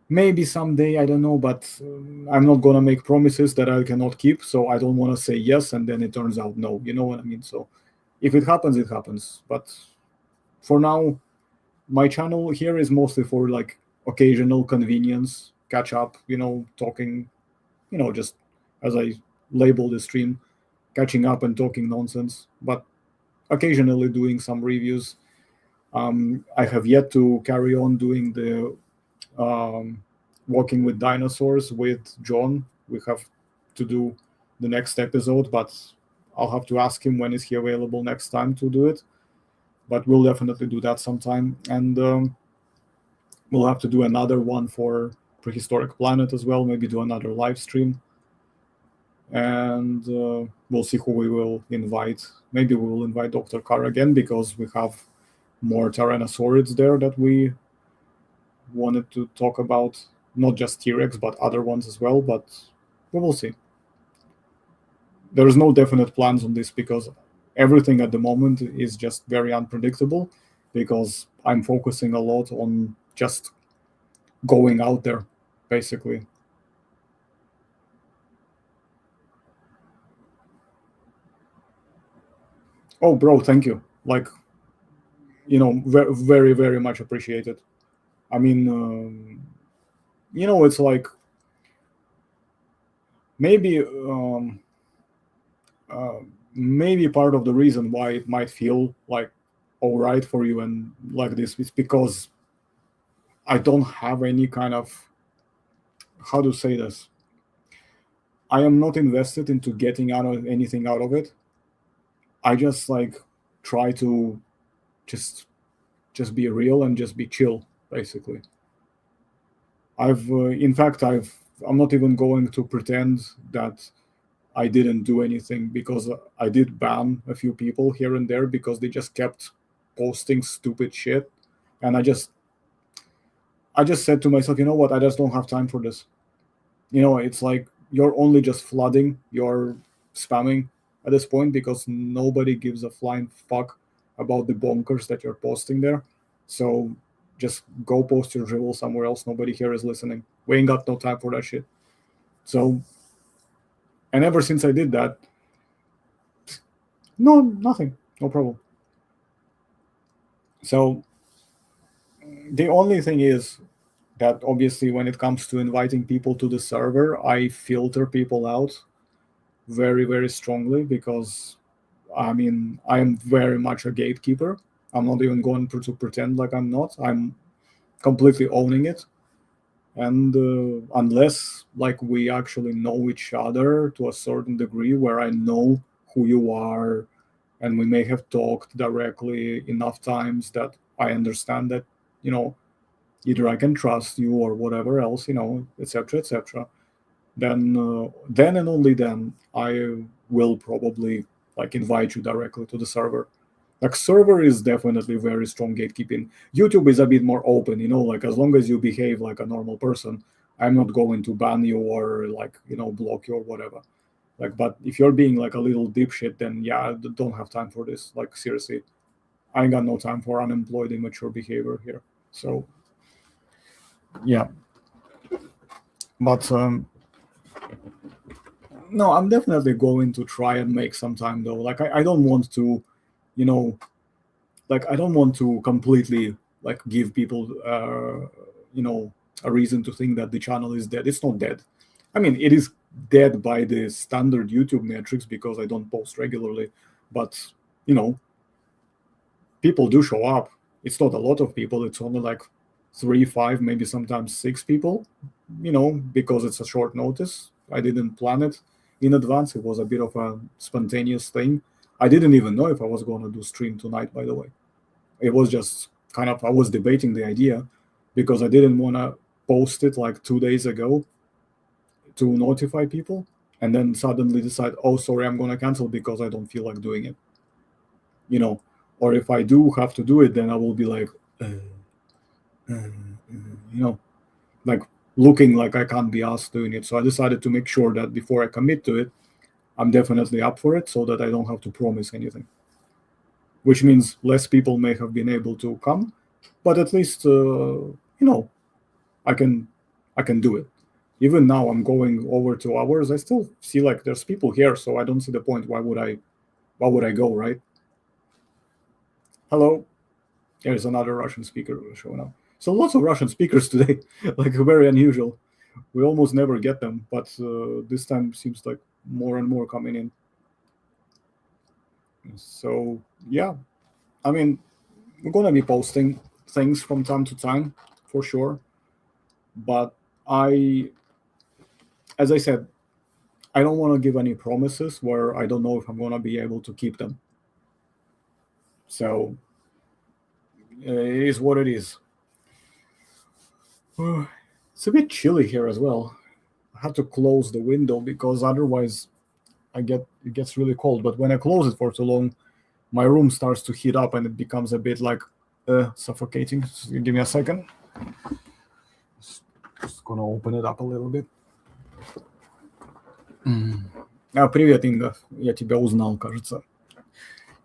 maybe someday, I don't know, but I'm not gonna make promises that I cannot keep. So I don't want to say yes and then it turns out no. You know what I mean? So if it happens, it happens. But for now, my channel here is mostly for like occasional convenience, catch up, talking, just as I label the stream, catching up and talking nonsense, but occasionally doing some reviews. I have yet to carry on doing the um, Walking with Dinosaurs with John. We have to do the next episode, but I'll have to ask him when is he available next time to do it. But we'll definitely do that sometime, and we'll have to do another one for Prehistoric Planet as well. Maybe do another live stream, and we'll see who we will invite. Maybe we will invite Dr. Carr again because we have more Tyrannosaurids there that we wanted to talk about, not just T-Rex, but other ones as well, but we will see. There is no definite plans on this because everything at the moment is just very unpredictable because I'm focusing a lot on just going out there, basically. Oh, bro, thank you. Like, very, very much appreciated. I mean, it's like maybe maybe part of the reason why it might feel like all right for you and like this is because I don't have any kind of, how to say this, I am not invested into getting out of anything out of it. I just like try to just be real and just be chill, basically. In fact, I'm not even going to pretend that I didn't do anything because I did ban a few people here and there because they just kept posting stupid shit, and I just said to myself, you know what? I just don't have time for this. It's like you're only just flooding, you're spamming at this point because nobody gives a flying fuck about the bonkers that you're posting there. So just go post your drivel somewhere else. Nobody here is listening. We ain't got no time for that shit. So, and ever since I did that, no, nothing, no problem. So the only thing is that obviously when it comes to inviting people to the server, I filter people out very, very strongly because I mean, I am very much a gatekeeper. I'm not even going to pretend like I'm not. I'm completely owning it. And unless like we actually know each other to a certain degree where I know who you are and we may have talked directly enough times that I understand that, either I can trust you or whatever else, etc., etc., then and only then I will probably like invite you directly to the server. Like server is definitely very strong gatekeeping. YouTube is a bit more open, like as long as you behave like a normal person, I'm not going to ban you or like, block you or whatever. Like, but if you're being like a little dipshit, then yeah, I don't have time for this. Like seriously, I ain't got no time for unemployed immature behavior here. So yeah, but no, I'm definitely going to try and make some time though. Like I don't want to, you know, like I don't want to completely like give people, a reason to think that the channel is dead. It's not dead. I mean, it is dead by the standard YouTube metrics because I don't post regularly, but you know, people do show up. It's not a lot of people. It's only like 3, 5, maybe sometimes 6 people. Because it's a short notice. I didn't plan it in advance. It was a bit of a spontaneous thing. I didn't even know if I was going to do stream tonight, by the way. It was just kind of, I was debating the idea because I didn't want to post it like 2 days ago to notify people and then suddenly decide, oh, sorry, I'm going to cancel because I don't feel like doing it. Or if I do have to do it, then I will be like, like looking like I can't be asked doing it. So I decided to make sure that before I commit to it, I'm definitely up for it so that I don't have to promise anything. Which means less people may have been able to come, but at least, I can I can do it. Even now, I'm going over 2 hours. I still see like there's people here, so I don't see the point. Why would I go, right? Hello. There's another Russian speaker showing up. So lots of Russian speakers today, like very unusual. We almost never get them, but this time seems like more and more coming in. So yeah, I mean, we're gonna be posting things from time to time for sure, but as I said, I don't want to give any promises where I don't know if I'm gonna be able to keep them. So it is what it is. It's a bit chilly here as well. I have to close the window because otherwise it gets really cold. But when I close it for too long, my room starts to heat up and it becomes a bit like suffocating. So give me a second. Just gonna open it up a little bit. Привет, Инга. Я тебя узнал, кажется.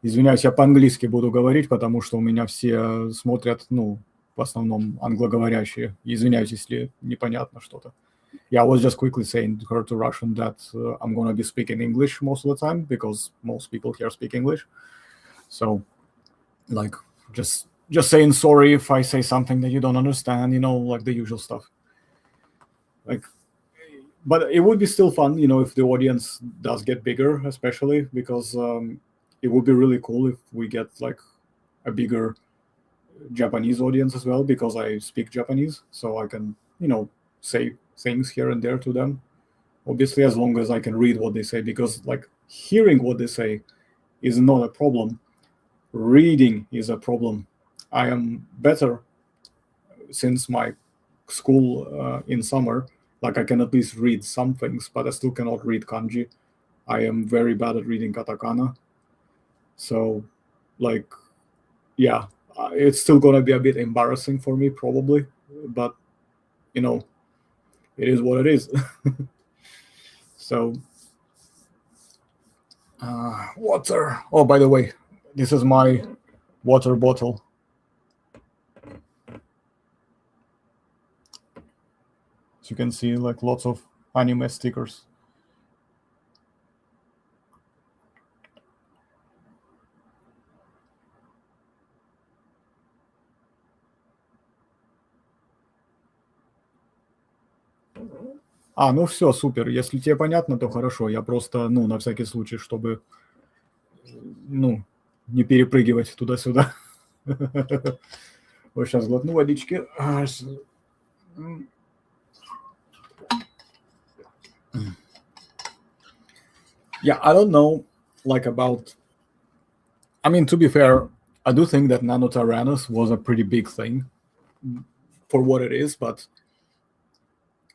Извиняюсь, я по-английски буду говорить, потому что у меня все смотрят, ну, в основном англоговорящие. Извиняюсь, если непонятно что-то. Yeah, I was just quickly saying to her to Russian that I'm going to be speaking English most of the time because most people here speak English. So, like, just saying sorry if I say something that you don't understand, you know, like the usual stuff. Like, but it would be still fun, you know, if the audience does get bigger, especially because it would be really cool if we get like a bigger Japanese audience as well, because I speak Japanese, so I can, you know, say things here and there to them. Obviously, as long as I can read what they say, because like hearing what they say is not a problem. Reading is a problem. I am better since my school in summer. Like I can at least read some things, but I still cannot read kanji. I am very bad at reading katakana. So, like, yeah, it's still gonna be a bit embarrassing for me probably, but you know, it is what it is. So, water. Oh, by the way, this is my water bottle. As you can see, like lots of anime stickers. Ну все, супер. Если тебе понятно, то хорошо. Я просто, ну, на всякий случай, чтобы, ну, не перепрыгивать туда-сюда. Вот сейчас глотну водички. Yeah, I don't know, like about. I mean, to be fair, I do think that Nanotyrannus was a pretty big thing for what it is, but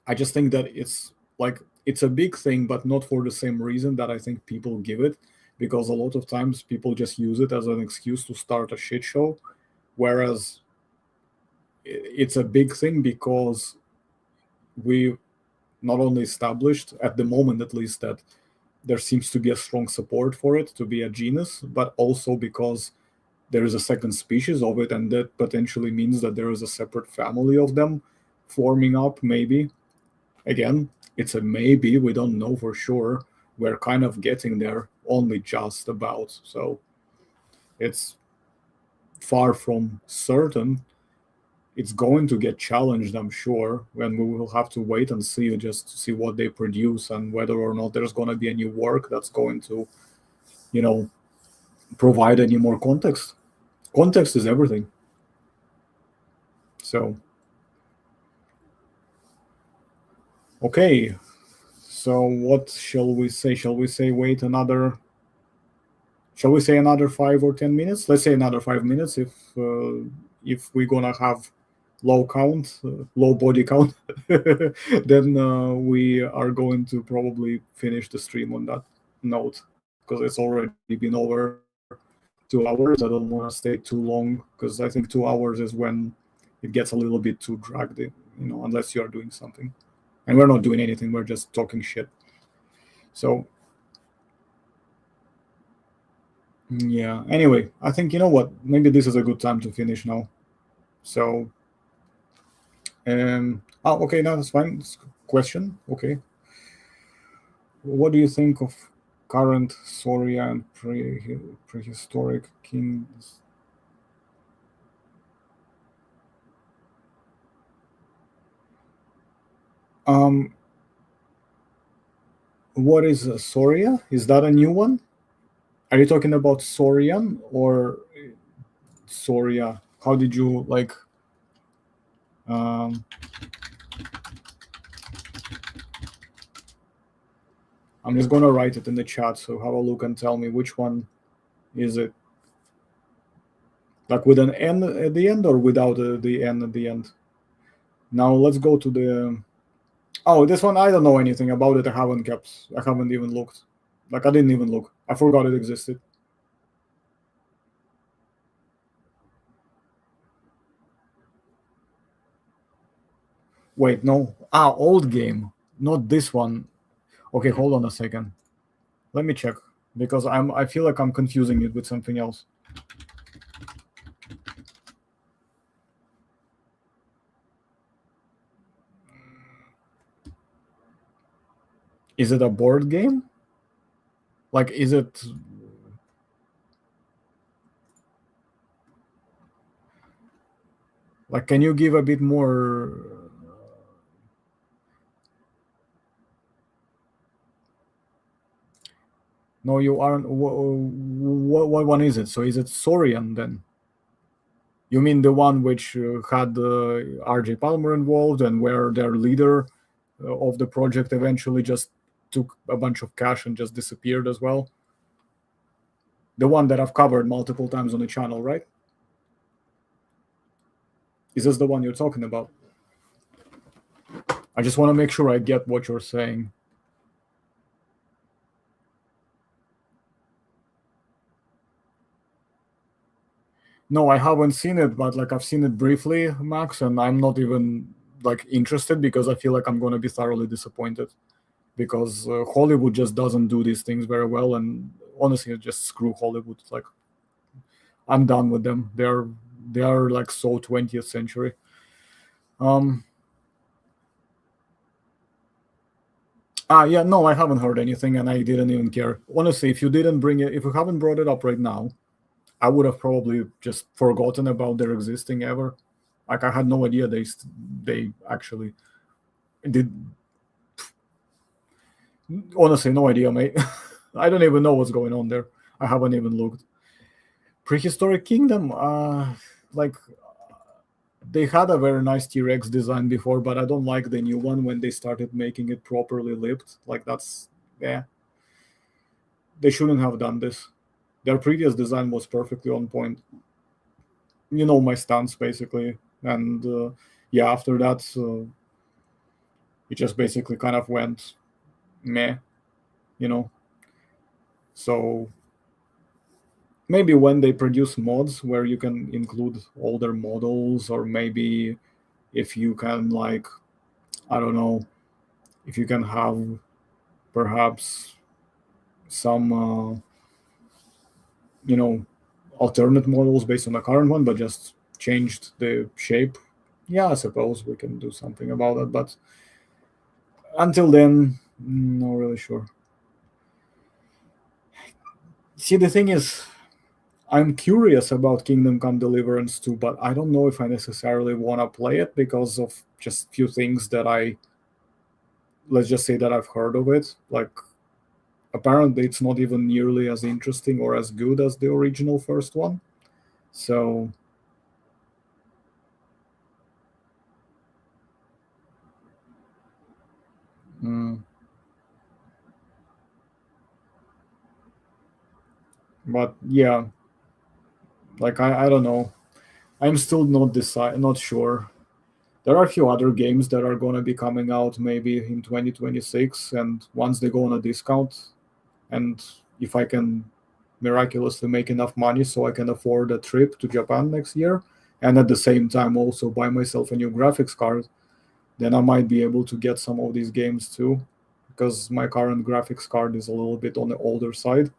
I just think that it's a big thing, but not for the same reason that I think people give it, because a lot of times people just use it as an excuse to start a shit show, whereas it's a big thing because we not only established, at the moment at least, that there seems to be a strong support for it to be a genus, but also because there is a second species of it, and that potentially means that there is a separate family of them forming up, maybe. Again, it's a maybe, we don't know for sure. We're kind of getting there only just about, so it's far from certain. It's going to get challenged, I'm sure, when we will have to wait and see just to see what they produce and whether or not there's going to be any work that's going to, you know, provide any more context. Context is everything. So, okay. So what shall we say? Shall we say wait another? Shall we say another 5 or 10 minutes? Let's say another 5 minutes if we're gonna have low count, low body count, then we are going to probably finish the stream on that note, because it's already been over 2 hours. I don't want to stay too long, because I think 2 hours is when it gets a little bit too dragged, you know, unless you are doing something. And we're not doing anything, we're just talking shit. So, yeah, anyway, I think, you know what, maybe this is a good time to finish now. So, Okay, no, that's fine. Question. Okay. What do you think of current Soria and prehistoric kings? Um, what is Soria? Is that a new one? Are you talking about Sorian or Soria? How did you like? Um, I'm just gonna write it in the chat, so have a look and tell me which one is it. Like with an N at the end or without the N at the end? Now let's go to the. Oh, this one I don't know anything about it. I haven't kept. I haven't even looked. Like I didn't even look. I forgot it existed. Wait, no. Old game, not this one. Okay, hold on a second. Let me check because I feel like I'm confusing it with something else. Is it a board game? Like, is it? Like, can you give a bit more? No, you aren't. What one is it? So is it Sorian then? You mean the one which had R.J. Palmer involved and where their leader of the project eventually just took a bunch of cash and just disappeared as well? The one that I've covered multiple times on the channel, right? Is this the one you're talking about? I just want to make sure I get what you're saying. No, I haven't seen it, but like I've seen it briefly, Max, and I'm not even like interested because I feel like I'm going to be thoroughly disappointed because Hollywood just doesn't do these things very well, and honestly, just screw Hollywood. Like I'm done with them. They are like so 20th century. Um. Yeah, no, I haven't heard anything, and I didn't even care. Honestly, if you didn't bring it, if you haven't brought it up right now, I would have probably just forgotten about their existing ever. Like I had no idea they actually did. Honestly, no idea, mate. I don't even know what's going on there. I haven't even looked. Prehistoric Kingdom, like they had a very nice T-Rex design before, but I don't like the new one when they started making it properly lipped. Like that's yeah, they shouldn't have done this. Their previous design was perfectly on point. You know my stance basically, and yeah, after that, it just basically kind of went meh, you know. So maybe when they produce mods where you can include older models, or maybe if you can like, I don't know, if you can have perhaps some you know alternate models based on the current one but just changed the shape, yeah, I suppose we can do something about it, but until then, not really sure. See, the thing is, I'm curious about Kingdom Come Deliverance too, but I don't know if I necessarily want to play it because of just few things that let's just say that I've heard of it. Like, apparently, it's not even nearly as interesting or as good as the original first one. So, mm, but yeah, like I don't know. I'm still not sure. There are a few other games that are gonna be coming out maybe in 2026, and once they go on a discount, and if I can miraculously make enough money so I can afford a trip to Japan next year, and at the same time also buy myself a new graphics card, then I might be able to get some of these games too, because my current graphics card is a little bit on the older side.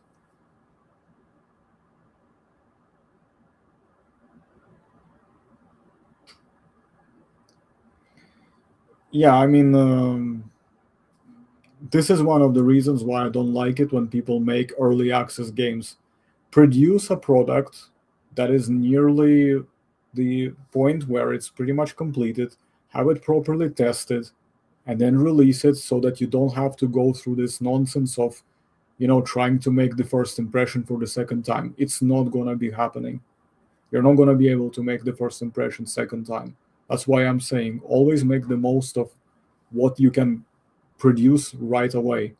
Yeah, I mean, this is one of the reasons why I don't like it when people make early access games. Produce a product that is nearly the point where it's pretty much completed, have it properly tested, and then release it so that you don't have to go through this nonsense of, trying to make the first impression for the second time. It's not going to be happening. You're not going to be able to make the first impression second time. That's why I'm saying always make the most of what you can produce right away,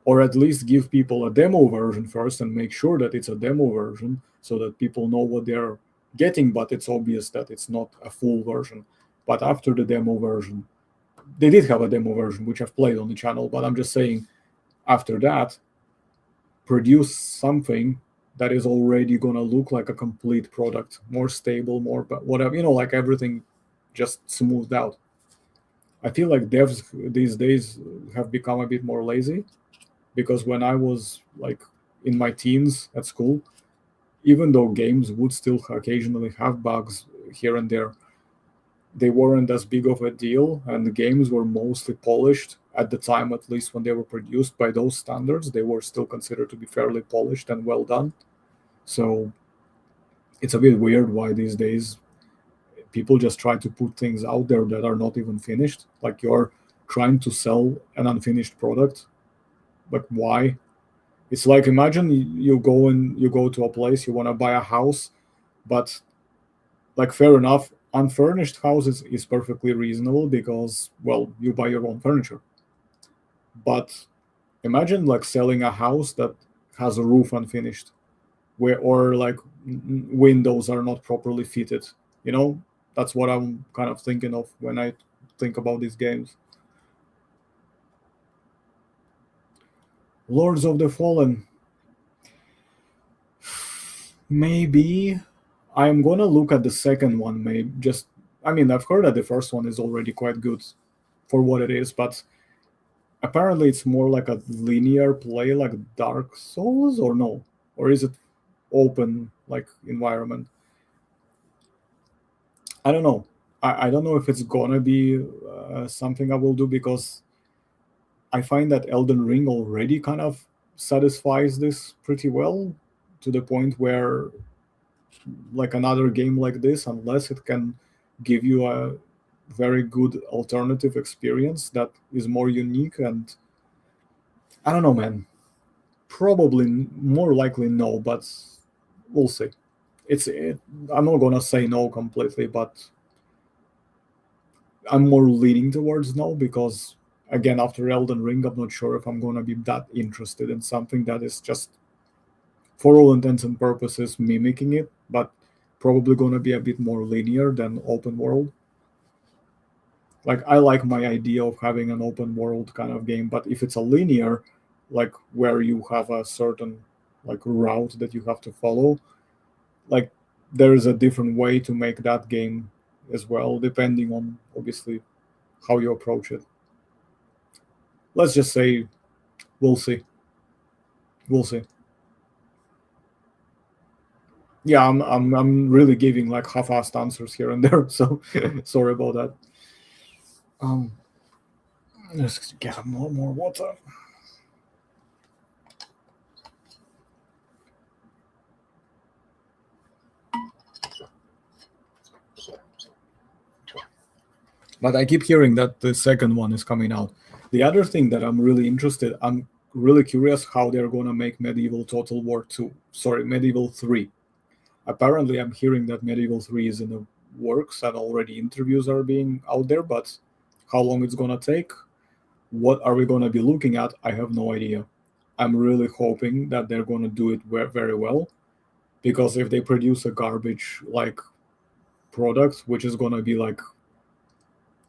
or at least give people a demo version first and make sure that it's a demo version so that people know what they're getting, but it's obvious that it's not a full version. But after the demo version, they did have a demo version which I've played on the channel, but I'm just saying after that, produce something that is already going to look like a complete product, more stable, more whatever, like everything just smoothed out. I feel like devs these days have become a bit more lazy, because when I was like in my teens at school, even though games would still occasionally have bugs here and there, they weren't as big of a deal, and the games were mostly polished at the time, at least when they were produced by those standards. They were still considered to be fairly polished and well done. So it's a bit weird why these days people just try to put things out there that are not even finished. Like you're trying to sell an unfinished product. Like why? It's like imagine you go to a place, you want to buy a house, but like fair enough, unfurnished houses is perfectly reasonable because well, you buy your own furniture. But imagine like selling a house that has a roof unfinished, where or like windows are not properly fitted. You know, that's what I'm kind of thinking of when I think about these games. Lords of the Fallen, maybe. I'm gonna look at the second one. Maybe just, I mean, I've heard that the first one is already quite good for what it is, but apparently it's more like a linear play, like Dark Souls, or no, or is it open like environment? I don't know. I don't know if it's gonna be something I will do, because I find that Elden Ring already kind of satisfies this pretty well, to the point where like another game like this, unless it can give you a very good alternative experience that is more unique. And I don't know, man. Probably more likely no, but we'll see. I'm not gonna say no completely, but I'm more leaning towards no, because again, after Elden Ring, I'm not sure if I'm gonna be that interested in something that is just, for all intents and purposes, mimicking it, but probably gonna be a bit more linear than open world. Like I like my idea of having an open world kind of game, but if it's a linear, like where you have a certain like route that you have to follow, like there is a different way to make that game as well, depending on obviously how you approach it. Let's just say we'll see. We'll see. Yeah, I'm really giving like half-assed answers here and there, so sorry about that. Um, let's get more water. But I keep hearing that the second one is coming out. The other thing that I'm really curious how they're gonna make Medieval Total War 2. Sorry, Medieval 3. Apparently, I'm hearing that Medieval 3 is in the works and already interviews are being out there, but how long it's gonna take, what are we gonna be looking at, I have no idea. I'm really hoping that they're gonna do it very well, because if they produce a garbage like product, which is gonna be like,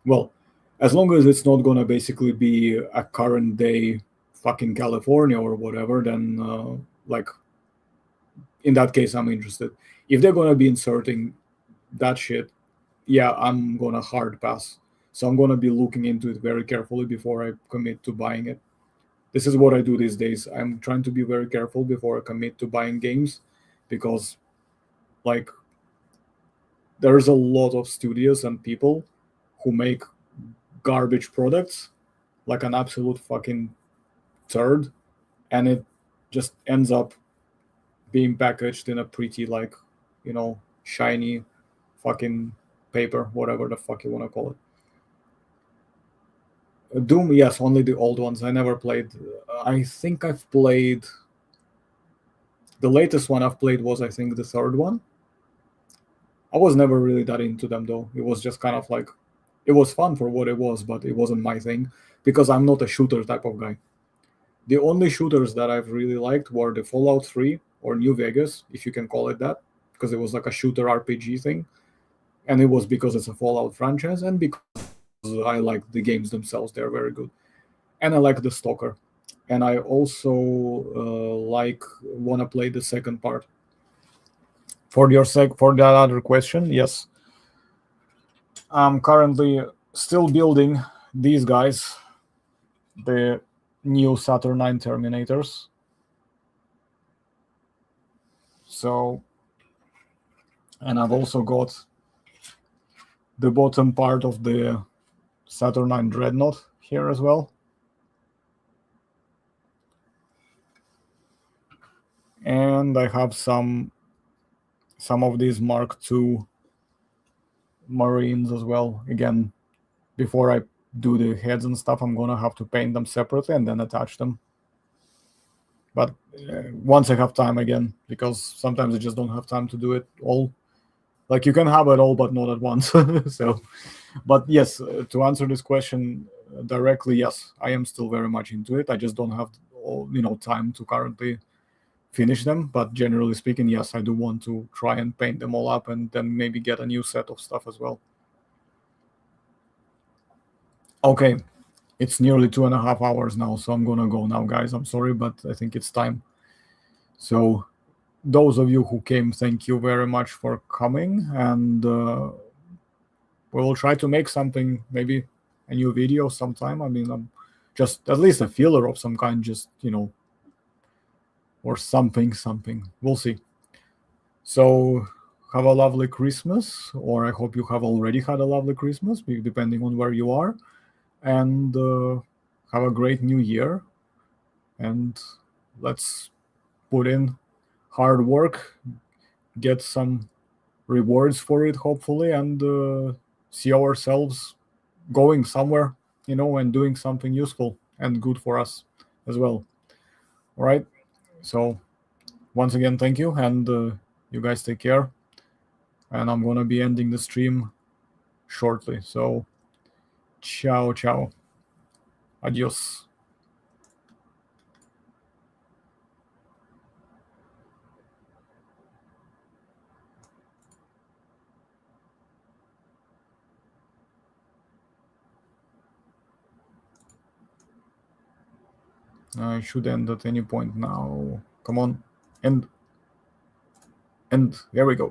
well, as long as it's not gonna basically be a current day fucking California or whatever, then like in that case I'm interested. If they're gonna be inserting that shit, yeah, I'm gonna hard pass. So I'm gonna be looking into it very carefully before I commit to buying it. This is what I do these days. I'm trying to be very careful before I commit to buying games, because like there's a lot of studios and people who make garbage products, like an absolute fucking turd, and it just ends up being packaged in a pretty, like, you know, shiny fucking paper, whatever the fuck you want to call it. Doom, yes, only the old ones. I never played. I think I've played. The latest one I've played was, I think, the third one. I was never really that into them, though. It was just kind of like, it was fun for what it was, but it wasn't my thing because I'm not a shooter type of guy. The only shooters that I've really liked were the Fallout 3 or New Vegas, if you can call it that, because it was like a shooter RPG thing. And it was because it's a Fallout franchise and because I like the games themselves. They're very good. And I like the Stalker. And I also want to play the second part. For that other question, yes. I'm currently still building these guys, the new Saturnine Terminators. So, and I've also got the bottom part of the Saturnine Dreadnought here as well. And I have some of these Mark II Marines as well. Again, before I do the heads and stuff, I'm gonna have to paint them separately and then attach them. But once I have time again, because sometimes I just don't have time to do it all. Like, you can have it all, but not at once. So, but yes, to answer this question directly, yes, I am still very much into it. I just don't have time to currently finish them. But generally speaking, yes, I do want to try and paint them all up and then maybe get a new set of stuff as well. Okay, it's nearly 2.5 hours now, so I'm gonna go now, guys. I'm sorry, but I think it's time. So those of you who came, thank you very much for coming, and we will try to make something, maybe a new video sometime. I mean, just at least a filler of some kind, just, or something. We'll see. So have a lovely Christmas, or I hope you have already had a lovely Christmas, depending on where you are, and have a great new year. And let's put in hard work, get some rewards for it, hopefully, and see ourselves going somewhere, and doing something useful and good for us as well. All right. So once again, thank you, and you guys take care. And I'm gonna be ending the stream shortly. So ciao. Adios. I should end at any point now. Come on. And there we go.